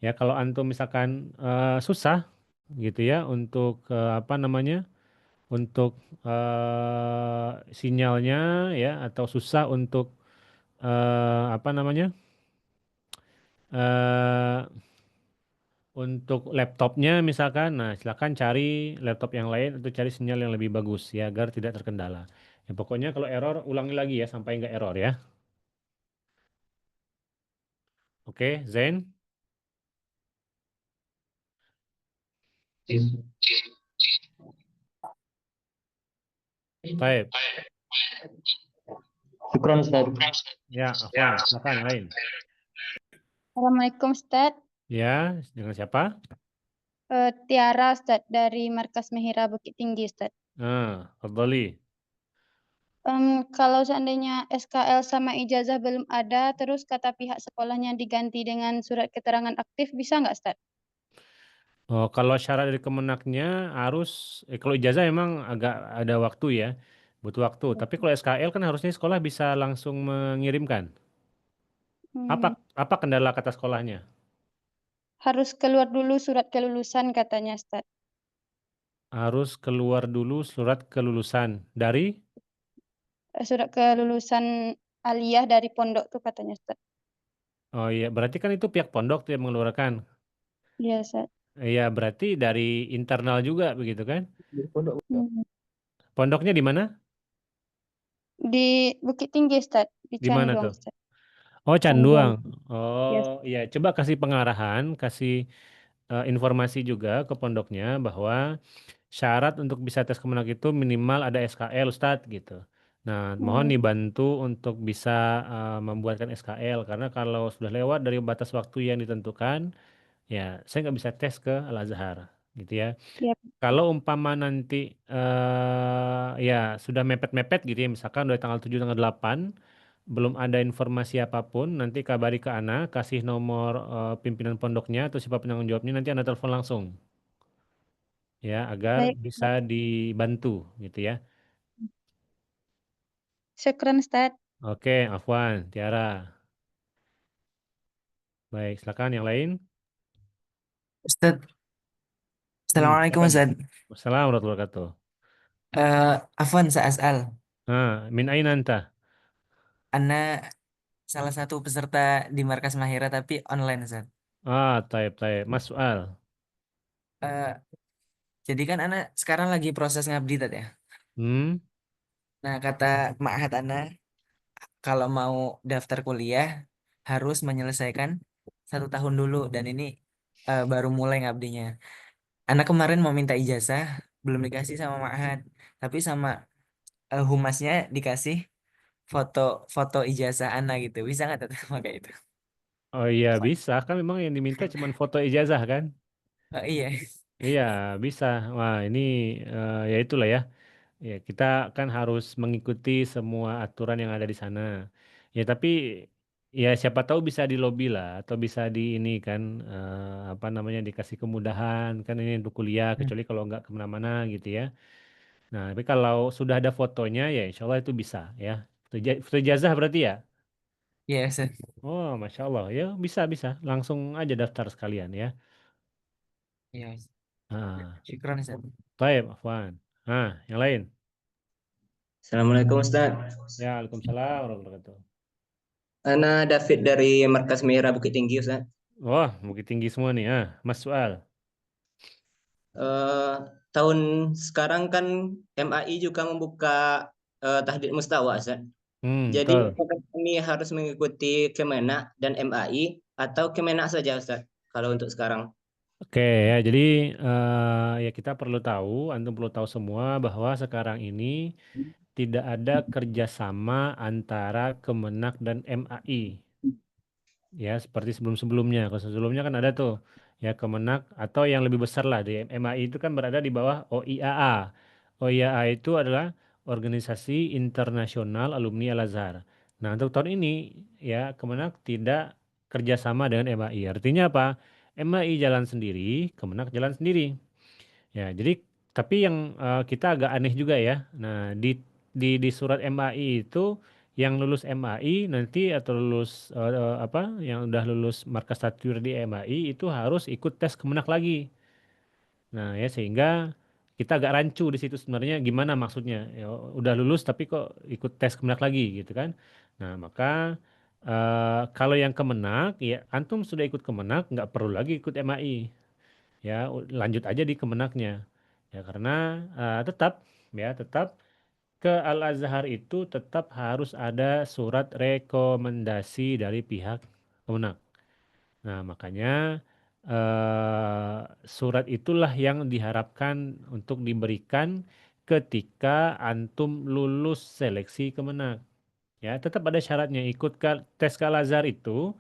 [SPEAKER 1] Ya, kalau antum misalkan susah gitu ya untuk apa namanya? Untuk sinyalnya ya atau susah untuk apa namanya? eh untuk laptopnya misalkan, nah silakan cari laptop yang lain atau cari sinyal yang lebih bagus ya agar tidak terkendala. Ya, pokoknya kalau error ulangi lagi ya sampai nggak error ya. Oke, Zain. Baik.
[SPEAKER 2] Syukron, Ustaz.
[SPEAKER 1] Ya, Afwan. Silakan yang lain.
[SPEAKER 3] Assalamualaikum Ustadz.
[SPEAKER 1] Ya, dengan siapa?
[SPEAKER 3] Tiara Ustadz dari Markas Mehira Bukit Tinggi Ustadz.
[SPEAKER 1] Fadhali.
[SPEAKER 3] Kalau seandainya SKL sama ijazah belum ada, terus kata pihak sekolahnya diganti dengan surat keterangan aktif, bisa nggak Ustadz?
[SPEAKER 1] Oh, kalau syarat dari Kemenaknya harus, kalau ijazah memang agak ada waktu ya, butuh waktu. Tapi kalau SKL kan harusnya sekolah bisa langsung mengirimkan. Apa
[SPEAKER 3] Hmm,
[SPEAKER 1] apa kendala kata sekolahnya?
[SPEAKER 3] harus keluar dulu surat kelulusan katanya Ustadz.
[SPEAKER 1] Harus keluar dulu surat kelulusan dari
[SPEAKER 3] Surat kelulusan aliyah dari pondok tuh katanya Ustaz.
[SPEAKER 1] Oh iya, berarti kan itu pihak pondok tuh yang mengeluarkan.
[SPEAKER 3] Iya Ustaz.
[SPEAKER 1] Iya, berarti dari internal juga begitu kan?
[SPEAKER 2] Di pondok.
[SPEAKER 3] Hmm.
[SPEAKER 1] Pondoknya di mana?
[SPEAKER 3] Di Bukit Tinggi Ustaz, di
[SPEAKER 1] Di mana
[SPEAKER 3] Canduang
[SPEAKER 1] tuh?
[SPEAKER 3] Ustaz.
[SPEAKER 1] Oh,
[SPEAKER 3] Canduang.
[SPEAKER 1] Canduang.
[SPEAKER 3] Yes.
[SPEAKER 1] Oh, iya, coba kasih pengarahan, kasih informasi juga ke pondoknya bahwa syarat untuk bisa tes Kemenak itu minimal ada SKL Ustadz gitu. Nah, mohon
[SPEAKER 3] Hmm.
[SPEAKER 1] dibantu untuk bisa membuatkan SKL karena kalau sudah lewat dari batas waktu yang ditentukan, ya saya nggak bisa tes ke Al-Azhar gitu ya.
[SPEAKER 3] Ya.
[SPEAKER 1] Kalau umpama nanti ya sudah mepet-mepet gitu ya, misalkan dari tanggal 7 tanggal 8 belum ada informasi apapun, nanti kabari ke Ana, kasih nomor pimpinan pondoknya atau siapa penanggung jawabnya, nanti Ana telepon langsung ya agar
[SPEAKER 3] Baik.
[SPEAKER 1] bisa dibantu gitu ya.
[SPEAKER 3] Syukran Ustaz.
[SPEAKER 1] Oke, Afwan, Tiara. Baik, silakan yang lain.
[SPEAKER 4] Ustadz, Assalamualaikum
[SPEAKER 1] Silakan.
[SPEAKER 4] Ustadz.
[SPEAKER 1] Wassalamualaikum warahmatullahi wabarakatuh.
[SPEAKER 4] Afwan As'al.
[SPEAKER 1] Min aina anta?
[SPEAKER 4] Ana salah satu peserta di Markas Mahira tapi online Ustadz.
[SPEAKER 1] Taib, taib. Mas soal.
[SPEAKER 4] Eh, jadi kan Ana sekarang lagi proses ngabdi Tat, ya.
[SPEAKER 1] Hmm,
[SPEAKER 4] Nah kata Ma'had Ana, kalau mau daftar kuliah harus menyelesaikan 1 tahun dulu dan ini baru mulai ngabdinya. Ana kemarin mau minta ijazah, belum dikasih sama Ma'had, tapi sama humasnya dikasih foto foto ijazah Ana gitu. Bisa nggak Tat pakai itu?
[SPEAKER 1] oh iya bisa, kan memang yang diminta cuma foto ijazah kan?
[SPEAKER 4] Oh, iya.
[SPEAKER 1] Iya, bisa. Wah, ini ya itulah ya. Ya, kita kan harus mengikuti semua aturan yang ada di sana. Ya, tapi ya siapa tahu bisa di lobby lah atau bisa di ini kan apa namanya dikasih kemudahan kan ini untuk kuliah
[SPEAKER 4] Hmm.
[SPEAKER 1] kecuali kalau nggak kemana-mana gitu ya. Nah, tapi kalau sudah ada fotonya ya insya Allah itu bisa ya. Foto ijazah berarti ya?
[SPEAKER 4] Iya, Ustaz.
[SPEAKER 1] Oh, Masya Allah. Ya bisa bisa. Langsung aja daftar sekalian ya.
[SPEAKER 4] Iya.
[SPEAKER 1] Ah,
[SPEAKER 4] Syukron, Ustaz.
[SPEAKER 1] baik, Afwan. Yang lain.
[SPEAKER 5] Assalamualaikum Ustaz.
[SPEAKER 1] Ya, Waalaikumsalam warahmatullahi wabarakatuh.
[SPEAKER 5] Ana David dari Markas Mira Bukit Tinggi Ustaz.
[SPEAKER 1] Wah, Bukit Tinggi semua nih. Mas Soal.
[SPEAKER 5] Eh, tahun sekarang kan MAI juga membuka tahdid mustawa Ustaz. Jadi
[SPEAKER 1] Betul.
[SPEAKER 5] apakah kami harus mengikuti Kemenak dan MAI atau Kemenak saja Ustaz? Kalau untuk sekarang.
[SPEAKER 1] Oke ya, jadi ya kita perlu tahu, antum perlu tahu semua bahwa sekarang ini tidak ada kerjasama antara Kemenak dan MAI. Ya seperti sebelum-sebelumnya. Kalau sebelumnya kan ada tuh ya Kemenak atau yang lebih besar lah di MAI itu kan berada di bawah OIAA. OIAA itu adalah Organisasi Internasional Alumni Al-Azhar. Nah untuk tahun ini ya Kemenak tidak kerjasama dengan MAI. Artinya apa? MAI jalan sendiri, Kemenak jalan sendiri. Ya, jadi tapi yang kita agak aneh juga ya. Nah, di surat MAI itu yang lulus MAI nanti atau lulus apa yang udah lulus markas statur di MAI itu harus ikut tes Kemenak lagi. Nah, ya sehingga kita agak rancu di situ sebenarnya gimana maksudnya. Ya, udah lulus tapi kok ikut tes Kemenak lagi gitu kan. Nah, maka kalau yang Kemenak ya antum sudah ikut Kemenak nggak perlu lagi ikut MAI ya lanjut aja di Kemenaknya ya karena tetap ya tetap ke Al Azhar itu tetap harus ada surat rekomendasi dari pihak Kemenak. Nah makanya surat itulah yang diharapkan untuk diberikan ketika antum lulus seleksi Kemenak. Ya tetap ada syaratnya ikut ke tes ke Al Azhar itu.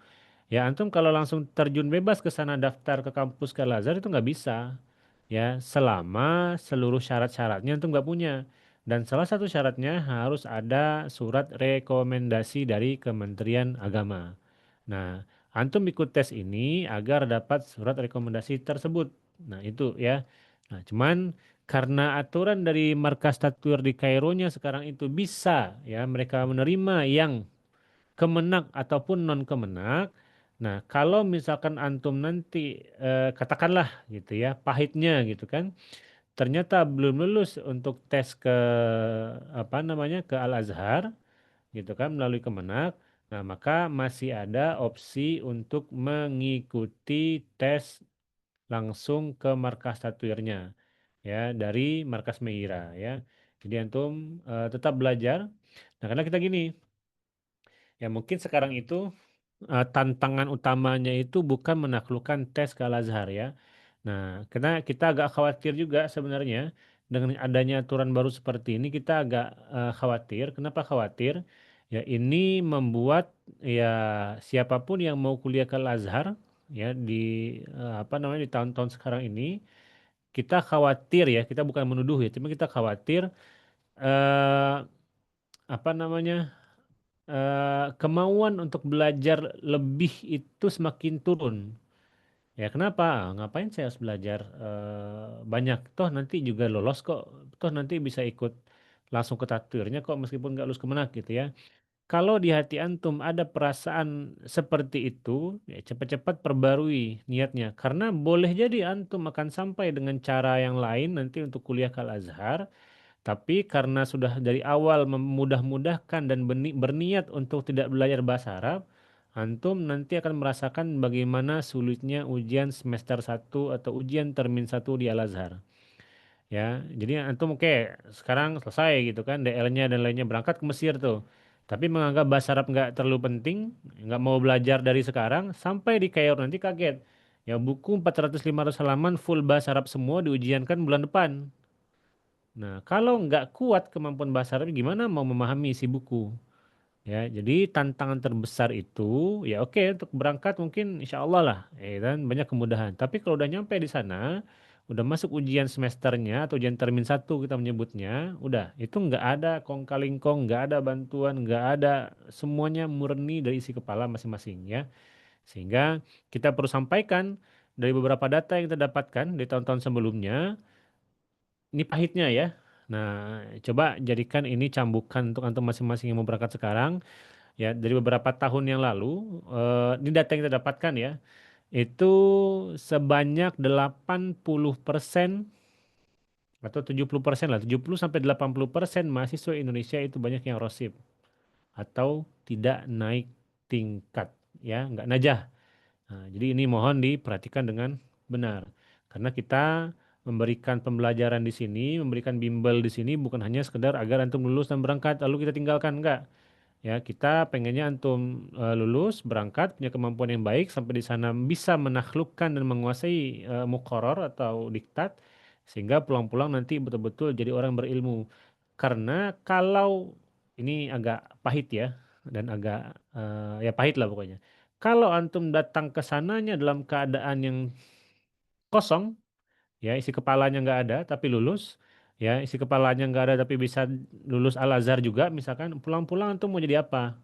[SPEAKER 1] Ya antum kalau langsung terjun bebas ke sana daftar ke kampus ke Al Azhar itu nggak bisa ya selama seluruh syarat-syaratnya itu nggak punya dan salah satu syaratnya harus ada surat rekomendasi dari Kementerian Agama. Nah, antum ikut tes ini agar dapat surat rekomendasi tersebut. Nah, itu ya. Nah, cuman karena aturan dari Markas Tatwir di Kaironya sekarang itu bisa ya mereka menerima yang kemenak ataupun non kemenak. Nah, kalau misalkan antum nanti katakanlah gitu ya, pahitnya gitu kan, ternyata belum lulus untuk tes ke apa namanya ke Al Azhar. gitu kan, melalui Kemenak. Nah, maka masih ada opsi untuk mengikuti tes langsung ke markas tatuirnya ya dari markas Meira ya. Jadi antum tetap belajar. Nah, karena kita gini, ya mungkin sekarang itu tantangan utamanya itu bukan menaklukkan tes ke Al-Azhar ya. Nah, karena kita agak khawatir juga sebenarnya dengan adanya aturan baru seperti ini kita agak khawatir. Kenapa khawatir? Ya ini membuat ya siapapun yang mau kuliah ke Al-Azhar ya di apa namanya di tahun-tahun sekarang ini kita khawatir ya, kita bukan menuduh ya, cuma kita khawatir eh apa namanya kemauan untuk belajar lebih itu semakin turun. Ya kenapa? Ngapain saya harus belajar banyak? Toh nanti juga lolos kok. Toh nanti bisa ikut langsung ke tafsirnya kok meskipun nggak lulus kemenak gitu ya. Kalau di hati antum ada perasaan seperti itu, ya cepat-cepat perbarui niatnya. Karena boleh jadi antum akan sampai dengan cara yang lain nanti untuk kuliah ke Al-Azhar. Tapi karena sudah dari awal memudah-mudahkan dan berniat untuk tidak belajar bahasa Arab, antum nanti akan merasakan bagaimana sulitnya ujian semester 1 atau ujian termin 1 di Al-Azhar. Ya, jadi antum oke, sekarang selesai gitu kan DL-nya dan lainnya berangkat ke Mesir tuh. Tapi menganggap bahasa Arab nggak terlalu penting, nggak mau belajar dari sekarang, sampai di Kairo nanti kaget. Ya buku 400-500 halaman full bahasa Arab semua diujiankan bulan depan. Nah, kalau nggak kuat kemampuan bahasa Arab, gimana mau memahami isi buku? Ya, jadi tantangan terbesar itu, ya oke untuk berangkat mungkin insya Allah lah, dan banyak kemudahan. Tapi kalau udah nyampe di sana, udah masuk ujian semesternya atau ujian termin 1 kita menyebutnya, udah itu nggak ada kong kali kong, nggak ada bantuan, nggak ada semuanya murni dari isi kepala masing-masing ya. Sehingga kita perlu sampaikan dari beberapa data yang kita dapatkan di tahun-tahun sebelumnya. Ini pahitnya ya. Nah, coba jadikan ini cambukan untuk antum masing-masing yang mau berangkat sekarang. Ya, dari beberapa tahun yang lalu, ini data yang kita dapatkan ya, itu sebanyak 80% atau 70% lah, 70 sampai 80% mahasiswa Indonesia itu banyak yang rosip atau tidak naik tingkat, ya, nggak najah. Nah, jadi ini mohon diperhatikan dengan benar. Karena kita memberikan pembelajaran di sini, memberikan bimbel di sini bukan hanya sekedar agar antum lulus dan berangkat lalu kita tinggalkan, enggak. Ya, kita pengennya antum lulus, berangkat, punya kemampuan yang baik sampai di sana bisa menaklukkan dan menguasai muqarrar atau diktat sehingga pulang-pulang nanti betul-betul jadi orang berilmu. Karena kalau ini agak pahit ya dan agak ya pahit lah pokoknya. Kalau antum datang ke sananya dalam keadaan yang kosong, ya isi kepalanya nggak ada tapi lulus, ya isi kepalanya nggak ada tapi bisa lulus Al-Azhar juga, misalkan pulang-pulang antum mau jadi apa,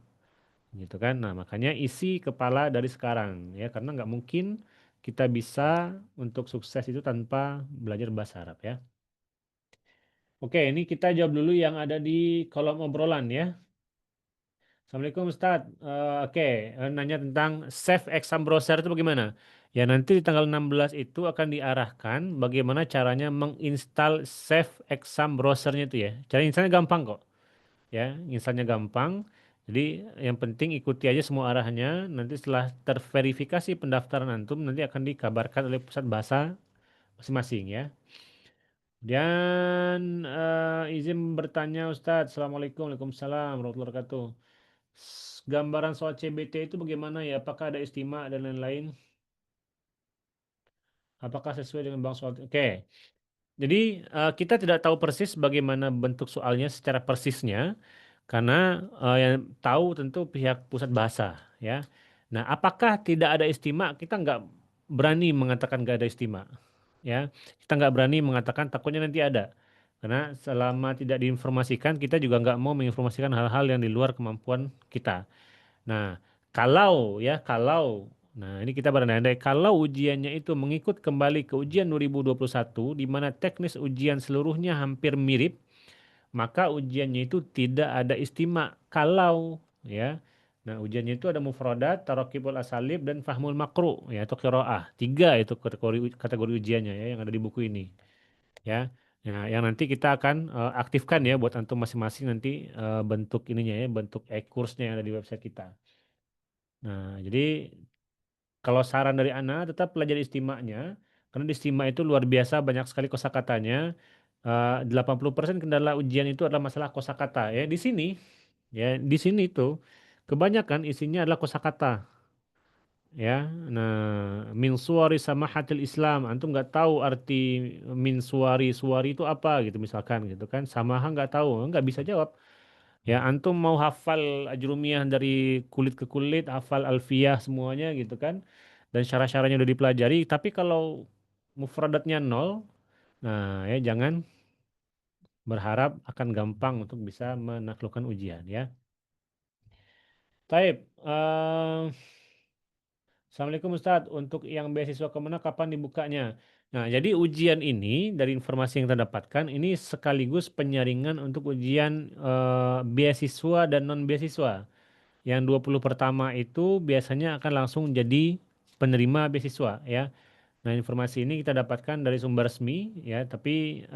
[SPEAKER 1] gitu kan? Nah makanya isi kepala dari sekarang, ya karena nggak mungkin kita bisa untuk sukses itu tanpa belajar bahasa Arab ya. Oke, ini kita jawab dulu yang ada di kolom obrolan ya. Assalamualaikum Ustadz. Oke, nanya tentang save exam browser itu bagaimana? Ya nanti di tanggal 16 itu akan diarahkan bagaimana caranya menginstal save exam browsernya itu ya. Cara instalnya gampang kok. Ya, instalnya gampang. Jadi yang penting ikuti aja semua arahannya. Nanti setelah terverifikasi pendaftaran antum nanti akan dikabarkan oleh pusat bahasa masing-masing ya. Dan izin bertanya Ustadz. Assalamualaikum, Waalaikumsalam warahmatullahi wabarakatuh. Gambaran soal CBT itu bagaimana ya? Apakah ada istimewa dan lain-lain? Apakah sesuai dengan bang soal? Oke. Jadi kita tidak tahu persis bagaimana bentuk soalnya secara persisnya karena yang tahu tentu pihak pusat bahasa ya. Nah, apakah tidak ada istimewa? Kita nggak berani mengatakan nggak ada istimewa ya. Kita nggak berani mengatakan takutnya nanti ada. Karena selama tidak diinformasikan, kita juga nggak mau menginformasikan hal-hal yang di luar kemampuan kita. Nah, nah ini kita berandai-andai, kalau ujiannya itu mengikut kembali ke ujian 2021, di mana teknis ujian seluruhnya hampir mirip, maka ujiannya itu tidak ada istimewa. Kalau, ya, nah ujiannya itu ada mufradat, tarokibul asalib, dan fahmul makru, ya, atau qiraah. 3 itu kategori ujiannya ya, yang ada di buku ini. Ya, Ya, yang nanti kita akan aktifkan ya buat antum masing-masing nanti bentuk ininya ya, bentuk e-course-nya yang ada di website kita. Nah, jadi kalau saran dari Ana tetap pelajari istimanya, karena di istima itu luar biasa banyak sekali kosakatanya. 80% kendala ujian itu adalah masalah kosakata ya. Di sini tuh kebanyakan isinya adalah kosakata ya. Nah, min suwari samahatil Islam, antum nggak tahu arti min suwari itu apa gitu misalkan gitu kan. Samaha nggak tahu, nggak bisa jawab. Ya, antum mau hafal ajrumiyah dari kulit ke kulit, hafal alfiyah semuanya gitu kan. Dan syarah-syarahnya udah dipelajari, tapi kalau mufradatnya nol, nah ya jangan berharap akan gampang untuk bisa menaklukkan ujian ya. Taib, Assalamualaikum Ustadz, untuk yang beasiswa Kemenak kapan dibukanya? Nah, jadi ujian ini dari informasi yang kita dapatkan ini sekaligus penyaringan untuk ujian beasiswa dan non beasiswa. Yang 20 pertama itu biasanya akan langsung jadi penerima beasiswa ya. Nah, informasi ini kita dapatkan dari sumber resmi ya, tapi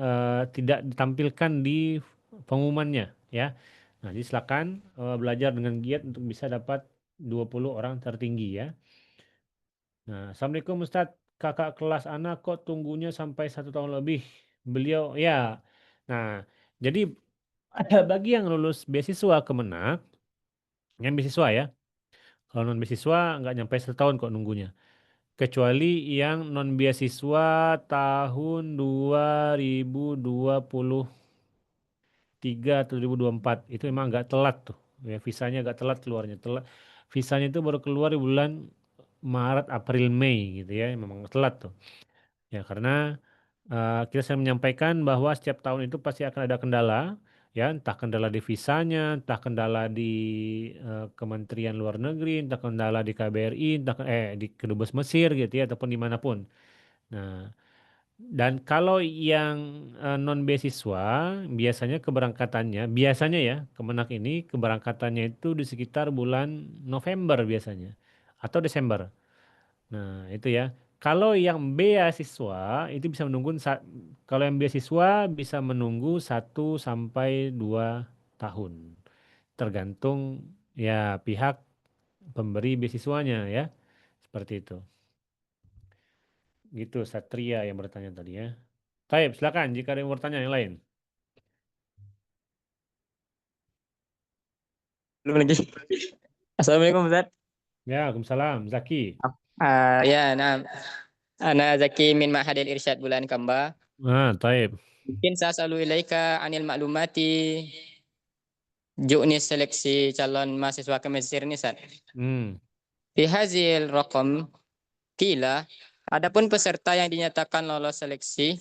[SPEAKER 1] tidak ditampilkan di pengumumannya ya. Nah, jadi silakan belajar dengan giat untuk bisa dapat 20 orang tertinggi ya. Nah, Assalamualaikum Ustadz, kakak kelas anak kok tunggunya sampai 1 tahun lebih. Beliau ya. Nah, jadi bagi yang lulus beasiswa Kemenak, yang beasiswa ya, kalau non beasiswa nggak nyampe 1 tahun kok nunggunya. Kecuali yang non beasiswa tahun 2023 atau 2024 itu emang agak telat tuh. Ya, visanya agak telat keluarnya. Telat. Visanya itu baru keluar di bulan Maret, April, Mei gitu ya. Memang telat tuh. Ya, karena kita sering menyampaikan bahwa setiap tahun itu pasti akan ada kendala, ya entah kendala di visanya, entah kendala di Kementerian Luar Negeri, entah kendala di KBRI, di Kedubes Mesir gitu ya, ataupun dimanapun. Nah, dan kalau yang non beasiswa, biasanya ya Kemenak ini keberangkatannya itu di sekitar bulan November biasanya atau Desember. Nah, itu ya. Kalau yang beasiswa itu bisa kalau yang beasiswa bisa menunggu 1 sampai 2 tahun. Tergantung ya pihak pemberi beasiswanya ya. Seperti itu. Gitu Satria yang bertanya tadi ya. Taib, silakan jika ada yang mau bertanya yang lain.
[SPEAKER 5] Belum lagi. Assalamualaikum Ustaz.
[SPEAKER 1] Ya, Waalaikumsalam. Zaki.
[SPEAKER 5] Ya, nah, Ana Zaki min Ma'hadil Irsyad Bulan Kamba.
[SPEAKER 1] Taib.
[SPEAKER 5] Mungkin saya selalu ilaika anil maklumati ju'ni seleksi calon mahasiswa ke Mesir ini, Ustaz.
[SPEAKER 1] Hmm.
[SPEAKER 5] Di hasil raqam kila, adapun peserta yang dinyatakan lolos seleksi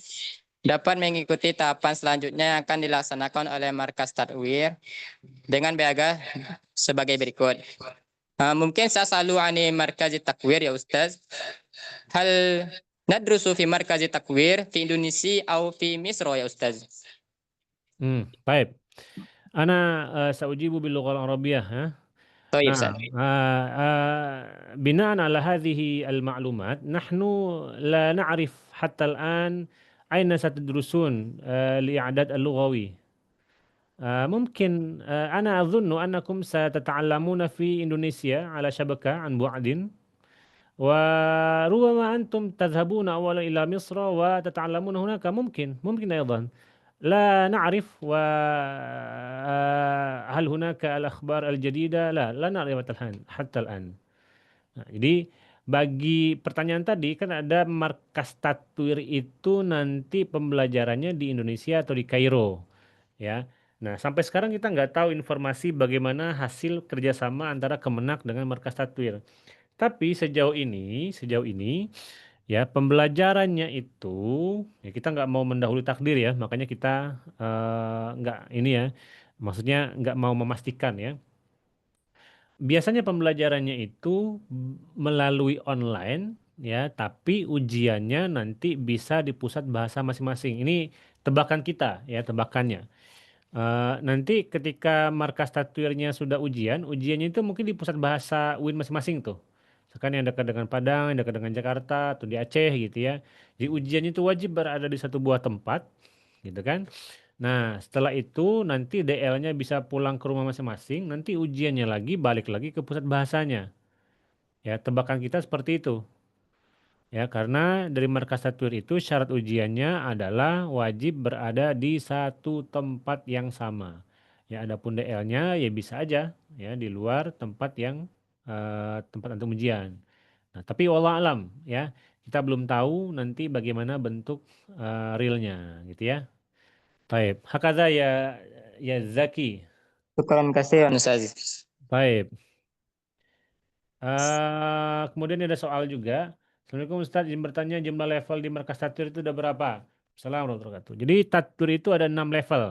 [SPEAKER 5] dapat mengikuti tahapan selanjutnya yang akan dilaksanakan oleh Markas Tadwir dengan biaya sebagai berikut. Mungkin saya selalu ani Markas Takwir ya Ustaz. Hal nadrusu fi Markas Takwir fi Indonesia atau fi Misro ya Ustaz.
[SPEAKER 1] Baik. Ana saujibu bil lughah al-arabiyyah ha.
[SPEAKER 5] طيب
[SPEAKER 1] نعم
[SPEAKER 5] Ustaz.
[SPEAKER 1] بناء على هذه المعلومات نحن لا نعرف حتى الآن أين ستدرسون الإعداد اللغوي ممكن أنا أظن أنكم ستتعلمون في إندونيسيا على شبكة عن بعد وربما أنتم تذهبون أولا إلى مصر وتتعلمون هناك ممكن أيضا لا نعرف هل هناك الأخبار الجديدة لا نعرف حتى الآن. Nah, jadi bagi pertanyaan tadi kan ada markas Tatwir itu nanti pembelajarannya di Indonesia atau di Kairo ya. Nah, sampai sekarang kita nggak tahu informasi bagaimana hasil kerjasama antara Kemenak dengan markas Tatwir. Tapi sejauh ini ya pembelajarannya itu ya kita nggak mau mendahului takdir ya, makanya kita nggak ini ya, maksudnya nggak mau memastikan ya. Biasanya pembelajarannya itu melalui online ya, tapi ujiannya nanti bisa di pusat bahasa masing-masing. Ini tebakan kita ya, tebakannya. Nanti ketika markas tatuirnya sudah ujiannya itu mungkin di pusat bahasa UIN masing-masing tuh. Misalkan yang dekat dengan Padang, yang dekat dengan Jakarta, atau di Aceh gitu ya. Jadi ujiannya itu wajib berada di satu buah tempat gitu kan. Nah, setelah itu nanti DL-nya bisa pulang ke rumah masing-masing, nanti ujiannya lagi balik lagi ke pusat bahasanya. Ya, tebakan kita seperti itu. Ya, karena dari markas Tatwir itu syarat ujiannya adalah wajib berada di satu tempat yang sama. Ya, adapun DL-nya ya bisa aja ya di luar tempat yang tempat antum ujian. Nah, tapi wallah alam ya, kita belum tahu nanti bagaimana bentuk realnya gitu ya. Baik, hakaza ya Zaki.
[SPEAKER 5] Syukran kasih Ustaz.
[SPEAKER 1] Baik. Kemudian ada soal juga. Assalamualaikum Ustaz, izin bertanya jumlah level di markas Tatwir itu udah berapa? Assalamualaikum warahmatullahi wabarakatuh. Jadi Tatwir itu ada 6 level.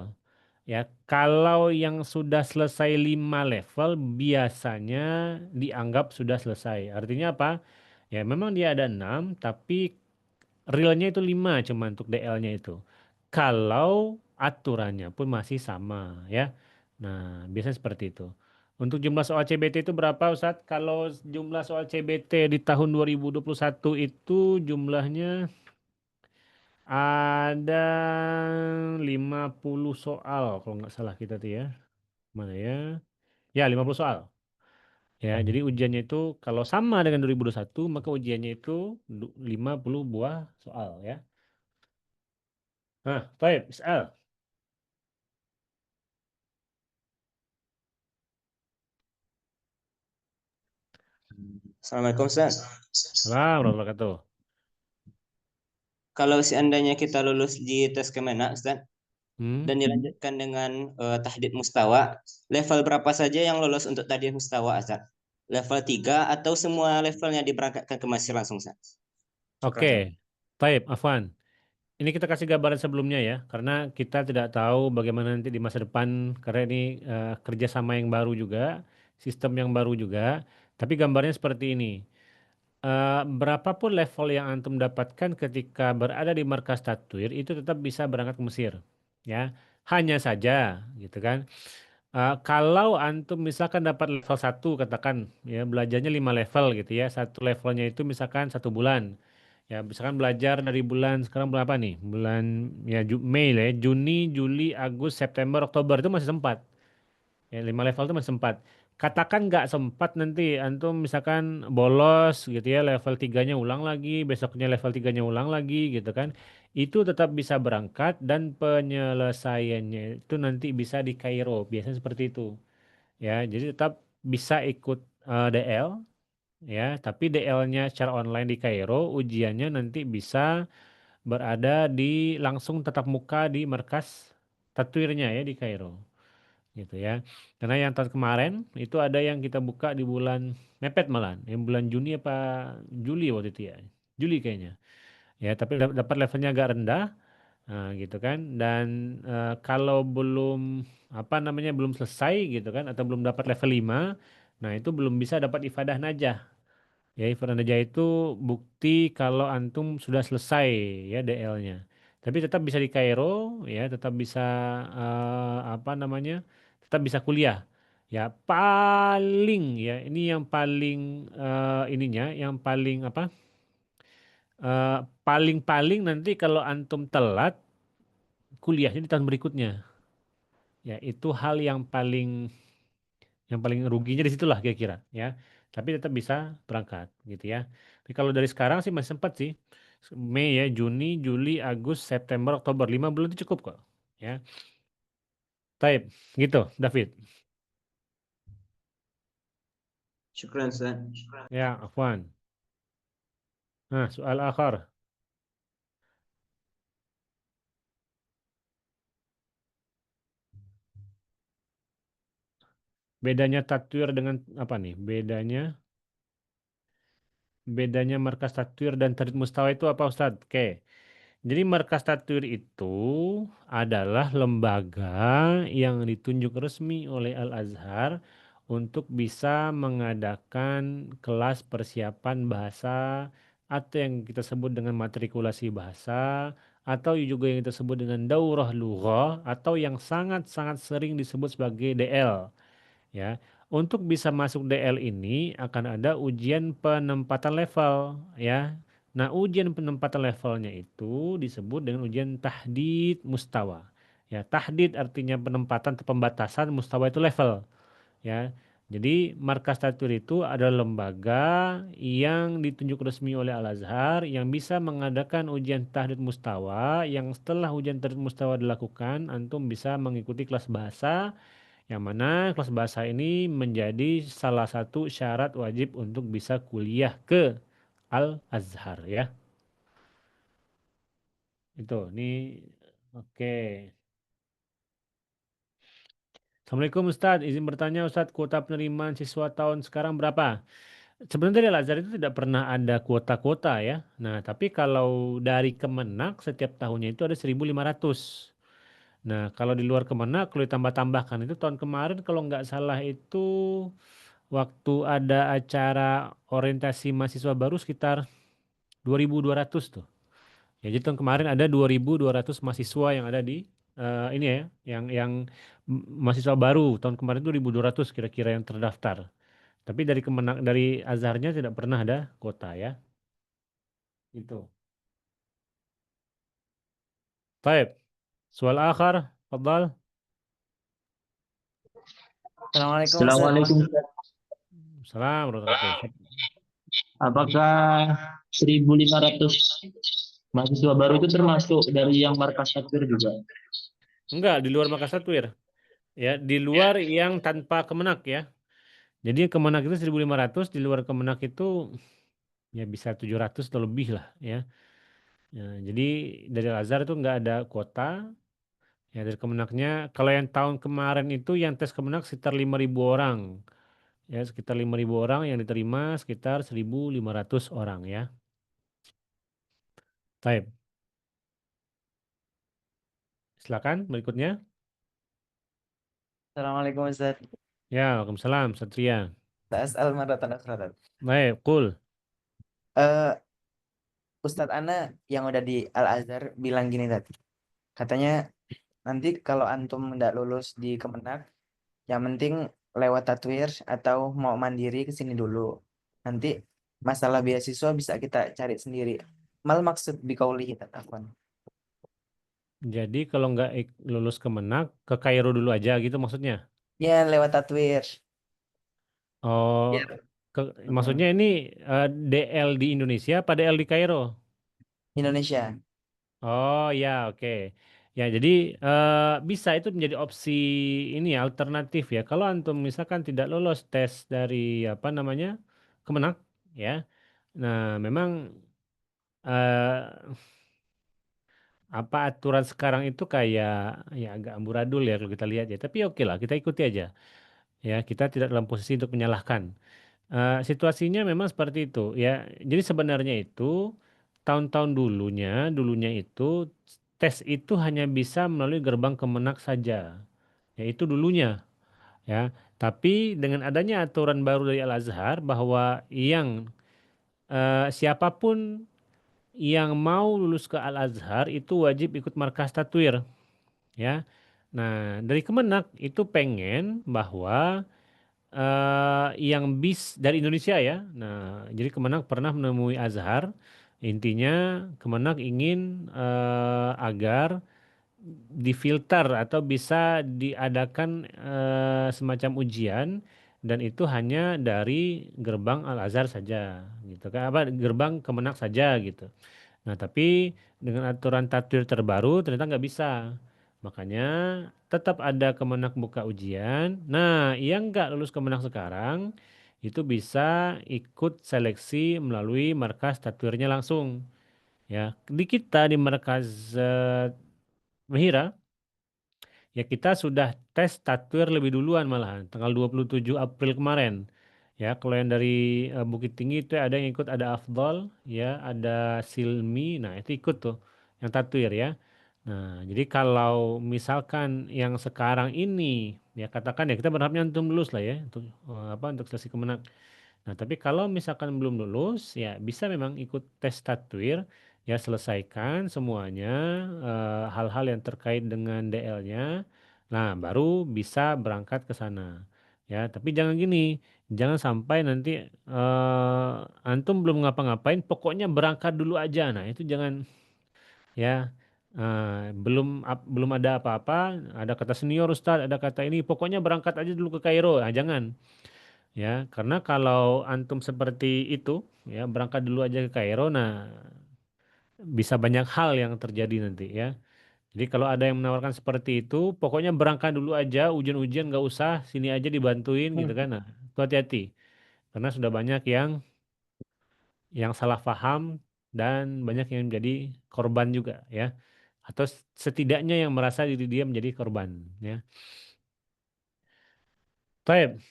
[SPEAKER 1] Ya, kalau yang sudah selesai 5 level biasanya dianggap sudah selesai. Artinya apa? Ya, memang dia ada 6, tapi realnya itu 5 cuma untuk DL-nya itu. Kalau aturannya pun masih sama ya. Nah, biasanya seperti itu. Untuk jumlah soal CBT itu berapa Ustadz? Kalau jumlah soal CBT di tahun 2021 itu jumlahnya ada 50 soal kalau nggak salah kita tuh ya. Mana ya? Ya, 50 soal. Ya, jadi ujiannya itu kalau sama dengan 2021 maka ujiannya itu 50 buah soal ya. Nah, baik, Is'al.
[SPEAKER 6] Assalamualaikum Ustaz.
[SPEAKER 1] Salam warahmatullahi wabarakatuh.
[SPEAKER 6] Kalau seandainya kita lulus di tes Kemenak Ustaz
[SPEAKER 1] Hmm.
[SPEAKER 6] dan dilanjutkan dengan tahdid mustawa, level berapa saja yang lolos untuk tahdid mustawa Ustaz? Level 3 atau semua levelnya diberangkatkan ke Mesir langsung Ustaz?
[SPEAKER 1] Oke, baik, Afwan. Ini kita kasih gambaran sebelumnya ya, karena kita tidak tahu bagaimana nanti di masa depan, karena ini kerjasama yang baru juga, sistem yang baru juga. Tapi gambarnya seperti ini. Berapapun level yang antum dapatkan ketika berada di markas Tatwir itu tetap bisa berangkat ke Mesir, ya. Hanya saja, gitu kan. Kalau antum misalkan dapat level 1 katakan ya belajarnya 5 level gitu ya. Satu levelnya itu misalkan 1 bulan. Ya misalkan belajar dari bulan sekarang bulan apa nih? Bulan ya Mei lah ya, Juni, Juli, Agustus, September, Oktober itu masih sempat. Ya 5 level itu masih sempat. Katakan nggak sempat nanti antum misalkan bolos gitu ya level 3-nya ulang lagi, besoknya level 3-nya ulang lagi gitu kan. Itu tetap bisa berangkat dan penyelesaiannya itu nanti bisa di Kairo. Biasanya seperti itu. Ya, jadi tetap bisa ikut DL ya, tapi DL-nya secara online di Kairo, ujiannya nanti bisa berada di langsung tatap muka di markas Tatwirnya ya di Kairo gitu ya. Karena yang tahun kemarin itu ada yang kita buka di bulan mepet malah, yang bulan Juni apa Juli waktu itu ya. Juli kayaknya. Ya, tapi dapat levelnya agak rendah. Nah, gitu kan. Dan kalau belum apa namanya belum selesai gitu kan atau belum dapat level 5, nah itu belum bisa dapat ifadah najah. Ya, ifadah najah itu bukti kalau antum sudah selesai ya DL-nya. Tapi tetap bisa di Kairo ya, tetap bisa apa namanya? Tetap bisa kuliah. Ya, paling ya ini yang paling ininya yang paling apa? Paling-paling nanti kalau antum telat kuliahnya di tahun berikutnya. Ya, itu hal yang paling ruginya di situlah kira-kira ya. Tapi tetap bisa berangkat gitu ya. Tapi kalau dari sekarang sih masih sempat sih. Mei ya, Juni, Juli, Agustus, September, Oktober, 5 bulan itu cukup kok. Ya. Taib, gitu, David.
[SPEAKER 6] Syukran Ustaz.
[SPEAKER 1] Ya, Afwan. Nah, soal akhir. Bedanya Tatwir dengan apa nih? Bedanya markas Tatwir dan Tadrid Mustawa itu apa Ustadz? Oke. Jadi Markas Tatwir itu adalah lembaga yang ditunjuk resmi oleh Al-Azhar untuk bisa mengadakan kelas persiapan bahasa atau yang kita sebut dengan matrikulasi bahasa atau juga yang kita sebut dengan daurah lughah atau yang sangat-sangat sering disebut sebagai DL ya. Untuk bisa masuk DL ini akan ada ujian penempatan level ya. Nah, ujian penempatan levelnya itu disebut dengan ujian tahdid mustawa. Ya, tahdid artinya penempatan atau pembatasan, mustawa itu level. Ya, jadi Markas Tatwir itu adalah lembaga yang ditunjuk resmi oleh Al-Azhar yang bisa mengadakan ujian tahdid mustawa, yang setelah ujian tahdid mustawa dilakukan, antum bisa mengikuti kelas bahasa, yang mana kelas bahasa ini menjadi salah satu syarat wajib untuk bisa kuliah ke Al-Azhar ya. Itu, ini oke. Assalamualaikum Ustadz, izin bertanya Ustadz, kuota penerimaan siswa tahun sekarang berapa? Sebenarnya dari Al-Azhar itu tidak pernah ada kuota-kuota ya. Nah, tapi kalau dari Kemenak setiap tahunnya itu ada 1.500. Nah, kalau di luar Kemenak, kalau ditambah-tambahkan itu tahun kemarin kalau nggak salah itu waktu ada acara orientasi mahasiswa baru sekitar 2.200 tuh. Ya, jadi tahun kemarin ada 2.200 mahasiswa yang ada di ini ya, yang mahasiswa baru tahun kemarin itu 1.200 kira-kira yang terdaftar. Tapi dari Kemenak dari Azharnya tidak pernah ada kuota ya. Itu. Baik. Soal akhir, Fadal.
[SPEAKER 4] Assalamualaikum Ustaz.
[SPEAKER 2] Assalamualaikum Ustaz.
[SPEAKER 1] Salam warahmatullahi wabarakatuh.
[SPEAKER 2] Apakah 1.500 mahasiswa baru itu termasuk dari yang Markas Tatwir juga?
[SPEAKER 1] Enggak, di luar Markas Tatwir. Ya, di luar yang tanpa Kemenak ya. Jadi Kemenak itu 1.500, di luar Kemenak itu ya bisa 700 atau lebih lah ya. Ya, jadi dari Al-Azhar itu enggak ada kuota. Ya, dari Kemenaknya kalau yang tahun kemarin itu yang tes Kemenak sekitar 5.000 orang. Ya, sekitar 5.000 orang yang diterima sekitar 1.500 orang ya. Baik. Silakan berikutnya.
[SPEAKER 4] Assalamualaikum Ustaz.
[SPEAKER 1] Ya, Waalaikumsalam, Satria.
[SPEAKER 4] As'al marratan ukhra.
[SPEAKER 1] Baik, cool.
[SPEAKER 4] Eh Ustadz Ana yang udah di Al-Azhar bilang gini tadi. Katanya nanti kalau antum nggak lulus di Kemenak, yang penting lewat tatwir atau mau mandiri ke sini dulu. Nanti masalah beasiswa bisa kita cari sendiri. Mal maksud bikaulihi afwan.
[SPEAKER 1] Jadi kalau nggak lulus Kemenak, ke Kairo dulu aja gitu maksudnya.
[SPEAKER 4] Ya lewat tatwir.
[SPEAKER 1] Oh,
[SPEAKER 4] Biar.
[SPEAKER 1] maksudnya ini DL di Indonesia apa DL di Kairo?
[SPEAKER 4] Indonesia.
[SPEAKER 1] Oh ya, oke. Ya, jadi bisa itu menjadi opsi ini ya, alternatif ya. Kalau antum misalkan tidak lolos tes dari apa namanya Kemenak, ya. Nah, memang eh, apa aturan sekarang itu kayak ya agak amburadul ya kalau kita lihat ya. Tapi oke lah, kita ikuti aja. Ya, kita tidak dalam posisi untuk menyalahkan. Situasinya memang seperti itu ya. Jadi sebenarnya itu tahun-tahun dulunya itu tes itu hanya bisa melalui gerbang Kemenak saja. Yaitu dulunya ya. Tapi dengan adanya aturan baru dari Al-Azhar bahwa siapapun yang mau lulus ke Al-Azhar itu wajib ikut markas tatwir ya. Nah, dari Kemenak itu pengen bahwa yang bis dari Indonesia ya. Nah, jadi Kemenak pernah menemui Azhar. Intinya Kemenak ingin agar difilter atau bisa diadakan semacam ujian dan itu hanya dari gerbang Al-Azhar saja gitu kan apa gerbang Kemenak saja gitu. Nah, tapi dengan aturan tatwir terbaru ternyata nggak bisa. Makanya tetap ada Kemenak buka ujian. Nah, yang nggak lulus Kemenak sekarang itu bisa ikut seleksi melalui markas tatwirnya langsung. Ya, di kita di markas Mahira ya kita sudah tes tatwir lebih duluan malahan tanggal 27 April kemarin. Ya, kalau yang dari Bukit Tinggi itu ada yang ikut ada Afdol, ya, ada Silmi. Nah, itu ikut tuh yang tatwir ya. Nah, jadi kalau misalkan yang sekarang ini ya katakan ya kita berharapnya antum lulus lah ya untuk untuk seleksi kemenang. Nah, tapi kalau misalkan belum lulus, ya bisa memang ikut tes tatwir, ya selesaikan semuanya hal-hal yang terkait dengan DL-nya. Nah, baru bisa berangkat ke sana. Ya, tapi jangan gini, Jangan sampai nanti antum belum ngapa-ngapain, pokoknya berangkat dulu aja. Nah, itu jangan ya. Belum ada apa-apa, ada kata senior Ustadz, ada kata ini, pokoknya berangkat aja dulu ke Kairo. Nah, jangan ya, karena kalau antum seperti itu ya, berangkat dulu aja ke Kairo, nah bisa banyak hal yang terjadi nanti ya. Jadi kalau ada yang menawarkan seperti itu, pokoknya berangkat dulu aja, ujian-ujian nggak usah, sini aja dibantuin gitu kan. Nah, itu hati-hati. Karena sudah banyak yang salah paham dan banyak yang menjadi korban juga ya. Atau setidaknya yang merasa diri dia menjadi korban ya. Baik.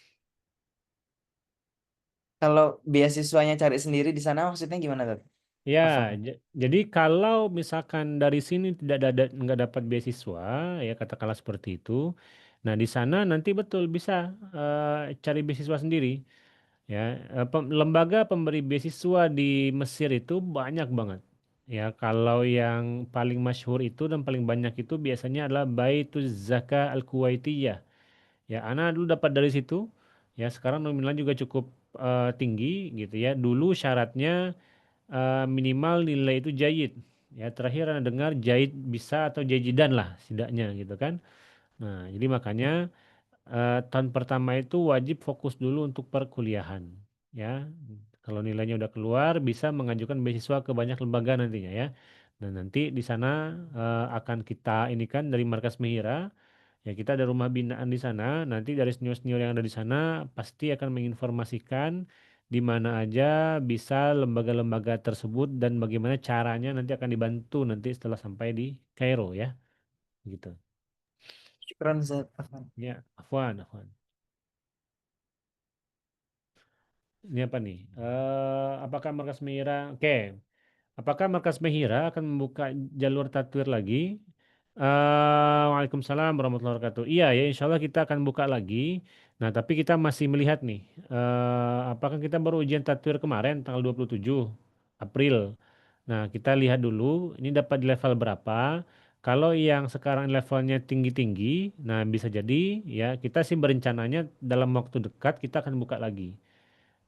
[SPEAKER 4] Kalau beasiswanya cari sendiri di sana maksudnya gimana tuh?
[SPEAKER 1] Ya,
[SPEAKER 4] Afwan.
[SPEAKER 1] jadi kalau misalkan dari sini nggak dapat beasiswa, ya katakanlah seperti itu. Nah, di sana nanti betul bisa cari beasiswa sendiri. Ya, lembaga pemberi beasiswa di Mesir itu banyak banget. Ya, kalau yang paling masyhur itu dan paling banyak itu biasanya adalah Baituz Zakah Al-Kuwaitiyah. Ya, Ana dulu dapat dari situ. Ya, sekarang nominalnya juga cukup tinggi gitu ya. Dulu syaratnya minimal nilai itu jayid. Ya, terakhir Ana dengar jayid bisa atau jayidan lah setidaknya gitu kan. Nah, jadi makanya tahun pertama itu wajib fokus dulu untuk perkuliahan ya. Kalau nilainya udah keluar bisa mengajukan beasiswa ke banyak lembaga nantinya ya. Dan nanti di sana akan kita ini kan dari Markas Mihira ya, kita ada rumah binaan di sana. Nanti dari senior-senior yang ada di sana pasti akan menginformasikan di mana aja bisa lembaga-lembaga tersebut dan bagaimana caranya, nanti akan dibantu nanti setelah sampai di Kairo ya gitu.
[SPEAKER 4] Syukran Ustaz. Afwan.
[SPEAKER 1] Ya, afwan. Ini apa nih? Apakah Markas Mihira? Oke. Apakah Markas Mihira akan membuka jalur tatwir lagi? Waalaikumsalam warahmatullahi wabarakatuh. Iya ya, insya Allah kita akan buka lagi. Nah, tapi kita masih melihat nih, apakah kita baru ujian tatwir kemarin tanggal 27 April. Nah, kita lihat dulu ini dapat di level berapa. Kalau yang sekarang levelnya tinggi-tinggi, nah bisa jadi ya kita sih berencananya dalam waktu dekat kita akan buka lagi.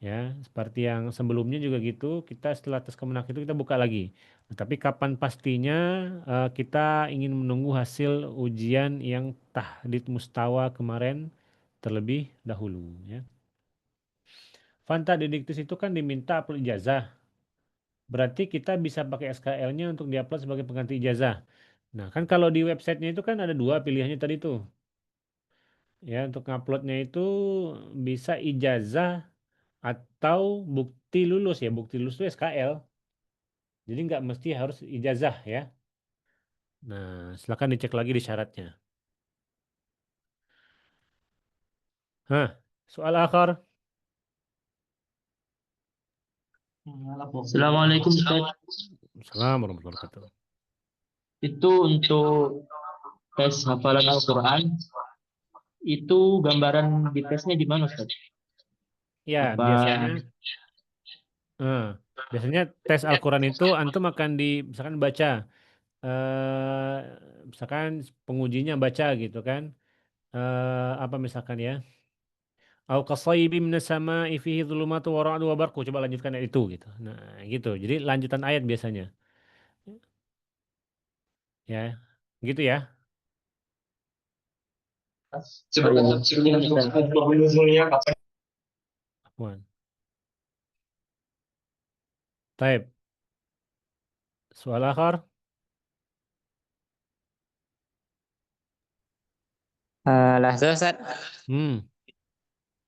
[SPEAKER 1] Ya, seperti yang sebelumnya juga gitu, kita setelah tes Kemenak itu kita buka lagi. Nah, tapi kapan pastinya kita ingin menunggu hasil ujian yang tahdid mustawa kemarin terlebih dahulu ya. Fanta Didiktus itu kan diminta upload ijazah. Berarti kita bisa pakai SKL-nya untuk diupload sebagai pengganti ijazah. Nah, kan kalau di websitenya itu kan ada dua pilihannya tadi tuh. Ya, untuk nguploadnya itu bisa ijazah atau bukti lulus ya. Bukti lulus itu SKL. Jadi nggak mesti harus ijazah ya. Nah, silakan dicek lagi di syaratnya. Hah, soal akhir.
[SPEAKER 2] Assalamualaikum Ustaz.
[SPEAKER 1] Assalamualaikum warahmatullahi wabarakatuh.
[SPEAKER 2] Itu untuk tes hafalan Al-Quran, itu gambaran di tesnya di mana Ustaz?
[SPEAKER 1] Ya,
[SPEAKER 2] Apa
[SPEAKER 1] biasanya tes Al-Quran itu antum akan misalkan baca, misalkan pengujinya baca gitu kan. Apa misalkan ya? Au qasayyibin minas sama'i fihi dhulumatu wa ra'du wa barqu. Coba lanjutkan ayat itu gitu. Nah, gitu. Jadi lanjutan ayat biasanya. Ya. Gitu ya. Afwan. Taib. Soal akhir.
[SPEAKER 5] Lahza Ustaz,
[SPEAKER 1] Hmm.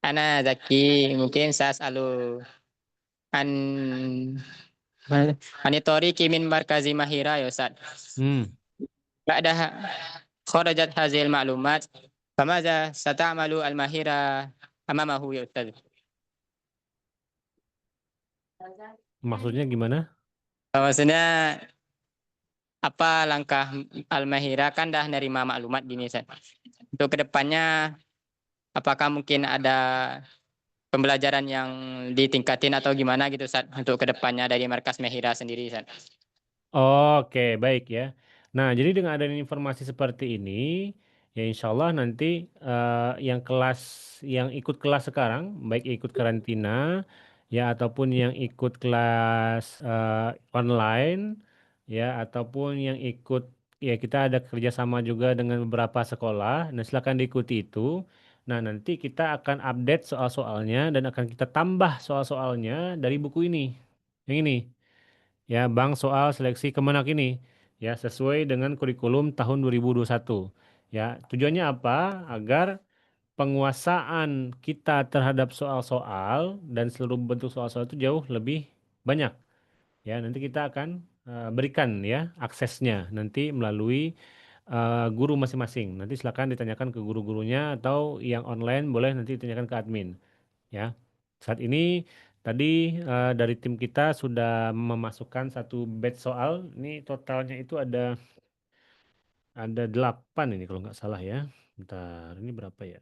[SPEAKER 5] ana Zaki mungkin saya selalu an anitori min markazi Mahira ya Ustaz.
[SPEAKER 1] Hmm.
[SPEAKER 5] Ba'da kharajat hazil ma'lumat famaza sata'malu al-Mahira amamahu ya Ustaz.
[SPEAKER 1] Maksudnya gimana?
[SPEAKER 5] Maksudnya apa langkah Al-Mahira kan dah nerima maklumat gini Ustaz. Untuk kedepannya apakah mungkin ada pembelajaran yang ditingkatin atau gimana gitu Ustaz untuk kedepannya dari Markas Mahira sendiri Ustaz.
[SPEAKER 1] Oke, baik ya. Nah, jadi dengan adanya informasi seperti ini, Ya insya Allah nanti yang ikut kelas sekarang, baik ikut karantina ya ataupun yang ikut kelas online ya ataupun yang ikut ya kita ada kerjasama juga dengan beberapa sekolah. Nah silakan diikuti itu. Nah nanti kita akan update soal-soalnya dan akan kita tambah soal-soalnya dari buku ini. Yang ini ya Bank Soal Seleksi Kemenak ini ya sesuai dengan kurikulum tahun 2021. Ya, tujuannya apa? Agar penguasaan kita terhadap soal-soal dan seluruh bentuk soal-soal itu jauh lebih banyak. Ya, nanti kita akan berikan ya aksesnya nanti melalui guru masing-masing. Nanti silakan ditanyakan ke guru-gurunya atau yang online boleh nanti ditanyakan ke admin. Ya, saat ini tadi dari tim kita sudah memasukkan satu batch soal. Ini totalnya itu ada 8 ini kalau nggak salah ya. Bentar, ini berapa ya?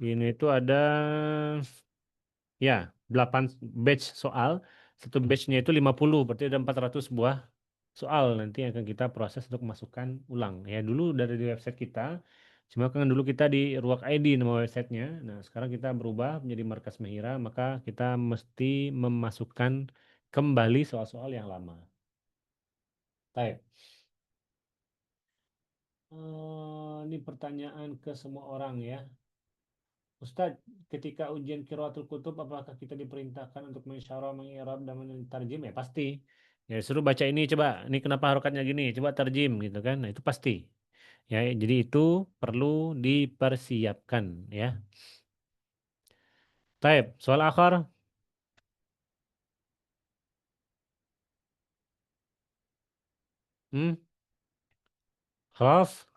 [SPEAKER 1] Ini itu ada ya 8 batch soal. Satu batchnya itu 50, berarti ada 400 buah soal nanti yang akan kita proses untuk masukkan ulang. Ya dulu dari di website kita, cuma kan dulu kita di Ruak ID nama websitenya. Nah sekarang kita berubah menjadi Markas Mahira, maka kita mesti memasukkan kembali soal-soal yang lama. Baik. Ini pertanyaan ke semua orang ya. Ustadz, ketika ujian Qiraatul Kutub, apakah kita diperintahkan untuk mensyarah, mengirab, dan mentarjim? Ya pasti. Ya suruh baca ini coba. Ini kenapa harokatnya gini? Coba tarjim gitu kan. Nah itu pasti. Ya, jadi itu perlu dipersiapkan ya. Taib, soal akhir. Hmm? Khalas?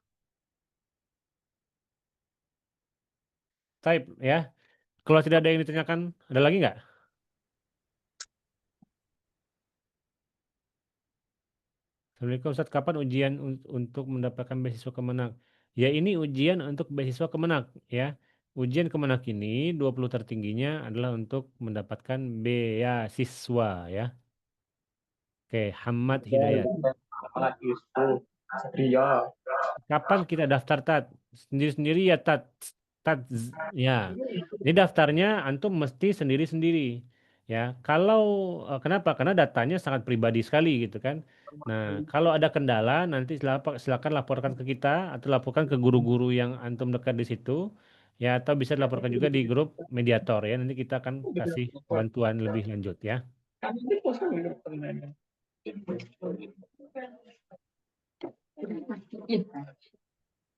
[SPEAKER 1] Taib ya. Kalau tidak ada yang ditanyakan, ada lagi nggak? Assalamualaikum Ustaz, kapan ujian untuk mendapatkan beasiswa Kemenak? Ya ini ujian untuk beasiswa Kemenak ya. Ujian Kemenak ini 20 tertingginya adalah untuk mendapatkan beasiswa ya. Oke, Hamad Hidayat. Kapan kita daftar Tat? Sendiri-sendiri ya Tat. Ya. Ini daftarnya antum mesti sendiri-sendiri. Ya. Kalau kenapa? Karena datanya sangat pribadi sekali gitu kan. Nah, kalau ada kendala nanti silakan laporkan ke kita atau laporkan ke guru-guru yang antum dekat di situ. Ya, atau bisa dilaporkan juga di grup mediator ya. Nanti kita akan kasih bantuan lebih lanjut ya.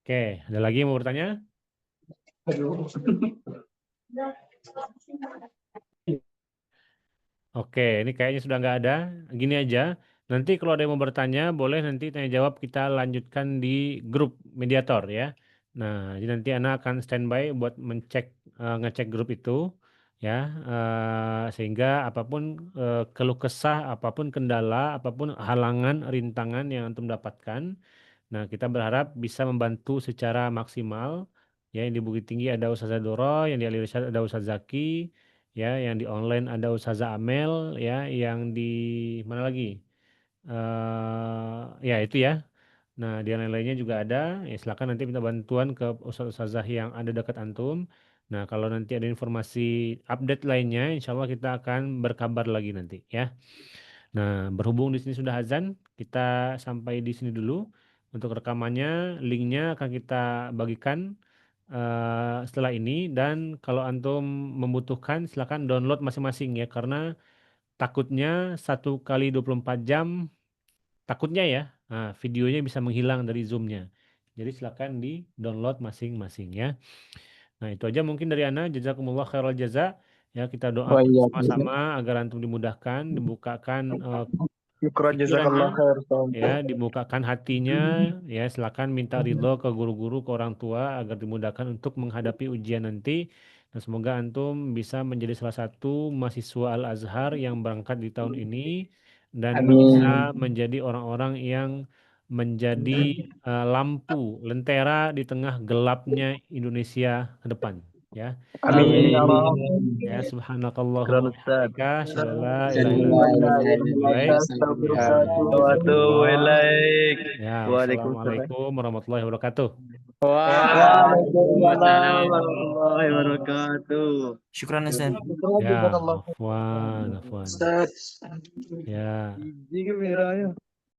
[SPEAKER 1] Oke, ada lagi yang mau bertanya? Oke, ini kayaknya sudah nggak ada. Gini aja, nanti kalau ada yang mau bertanya, boleh nanti tanya jawab kita lanjutkan di grup mediator ya. Nah, jadi nanti Ana akan standby buat ngecek grup itu ya, sehingga apapun keluh kesah, apapun kendala, apapun halangan, rintangan yang antum dapatkan. Nah, kita berharap bisa membantu secara maksimal. Ya, yang di Bukit Tinggi ada Ustazah Doro, yang di Ali Irsyad ada Ustaz Zaki, ya, yang di online ada Ustazah Amel, ya, yang di mana lagi? Ya itu ya. Nah, di yang lain-lainnya juga ada. Ya, silakan nanti minta bantuan ke Ustazah yang ada dekat antum. Nah, kalau nanti ada informasi update lainnya, insya Allah kita akan berkabar lagi nanti, ya. Nah, berhubung di sini sudah azan, kita sampai di sini dulu. Untuk rekamannya, linknya akan kita bagikan setelah ini. Dan kalau antum membutuhkan, silakan download masing-masing ya. Karena takutnya 1 kali 24 jam, takutnya ya, videonya bisa menghilang dari Zoom-nya. Jadi silakan di download masing-masing ya. Nah, itu aja mungkin dari Ana. Jazakumullah khairal jaza. Ya, kita doakan
[SPEAKER 2] iya,
[SPEAKER 1] sama-sama agar antum dimudahkan, dibukakan
[SPEAKER 2] Syukran
[SPEAKER 1] pikirannya,
[SPEAKER 2] jazakallah khair, Ustaz.
[SPEAKER 1] ya, dibukakan hatinya, ya, silakan minta ridho ke guru-guru, ke orang tua agar dimudahkan untuk menghadapi ujian nanti. Dan semoga antum bisa menjadi salah satu mahasiswa Al-Azhar yang berangkat di tahun ini dan bisa
[SPEAKER 2] Amin.
[SPEAKER 1] menjadi orang-orang yang menjadi lampu lentera di tengah gelapnya Indonesia ke depan. ya.
[SPEAKER 7] Amin ya Allah.
[SPEAKER 1] Ya, subhanakallahumma
[SPEAKER 7] Syukran
[SPEAKER 1] wa
[SPEAKER 7] Ustaz.
[SPEAKER 1] bihamdika, asyhadu an la ilaha illa anta, astaghfiruka wa atubu ilaik. Ya,
[SPEAKER 7] Wa atubu ilaik.
[SPEAKER 1] ya,
[SPEAKER 7] Waalaikumsalam.
[SPEAKER 1] wassalamualaikum warahmatullahi wabarakatuh.
[SPEAKER 7] Waalaikumsalam warahmatullahi wabarakatuh.
[SPEAKER 4] Syukran Ustaz.
[SPEAKER 1] Ya, afwan. Ya.
[SPEAKER 7] Jika merahnya.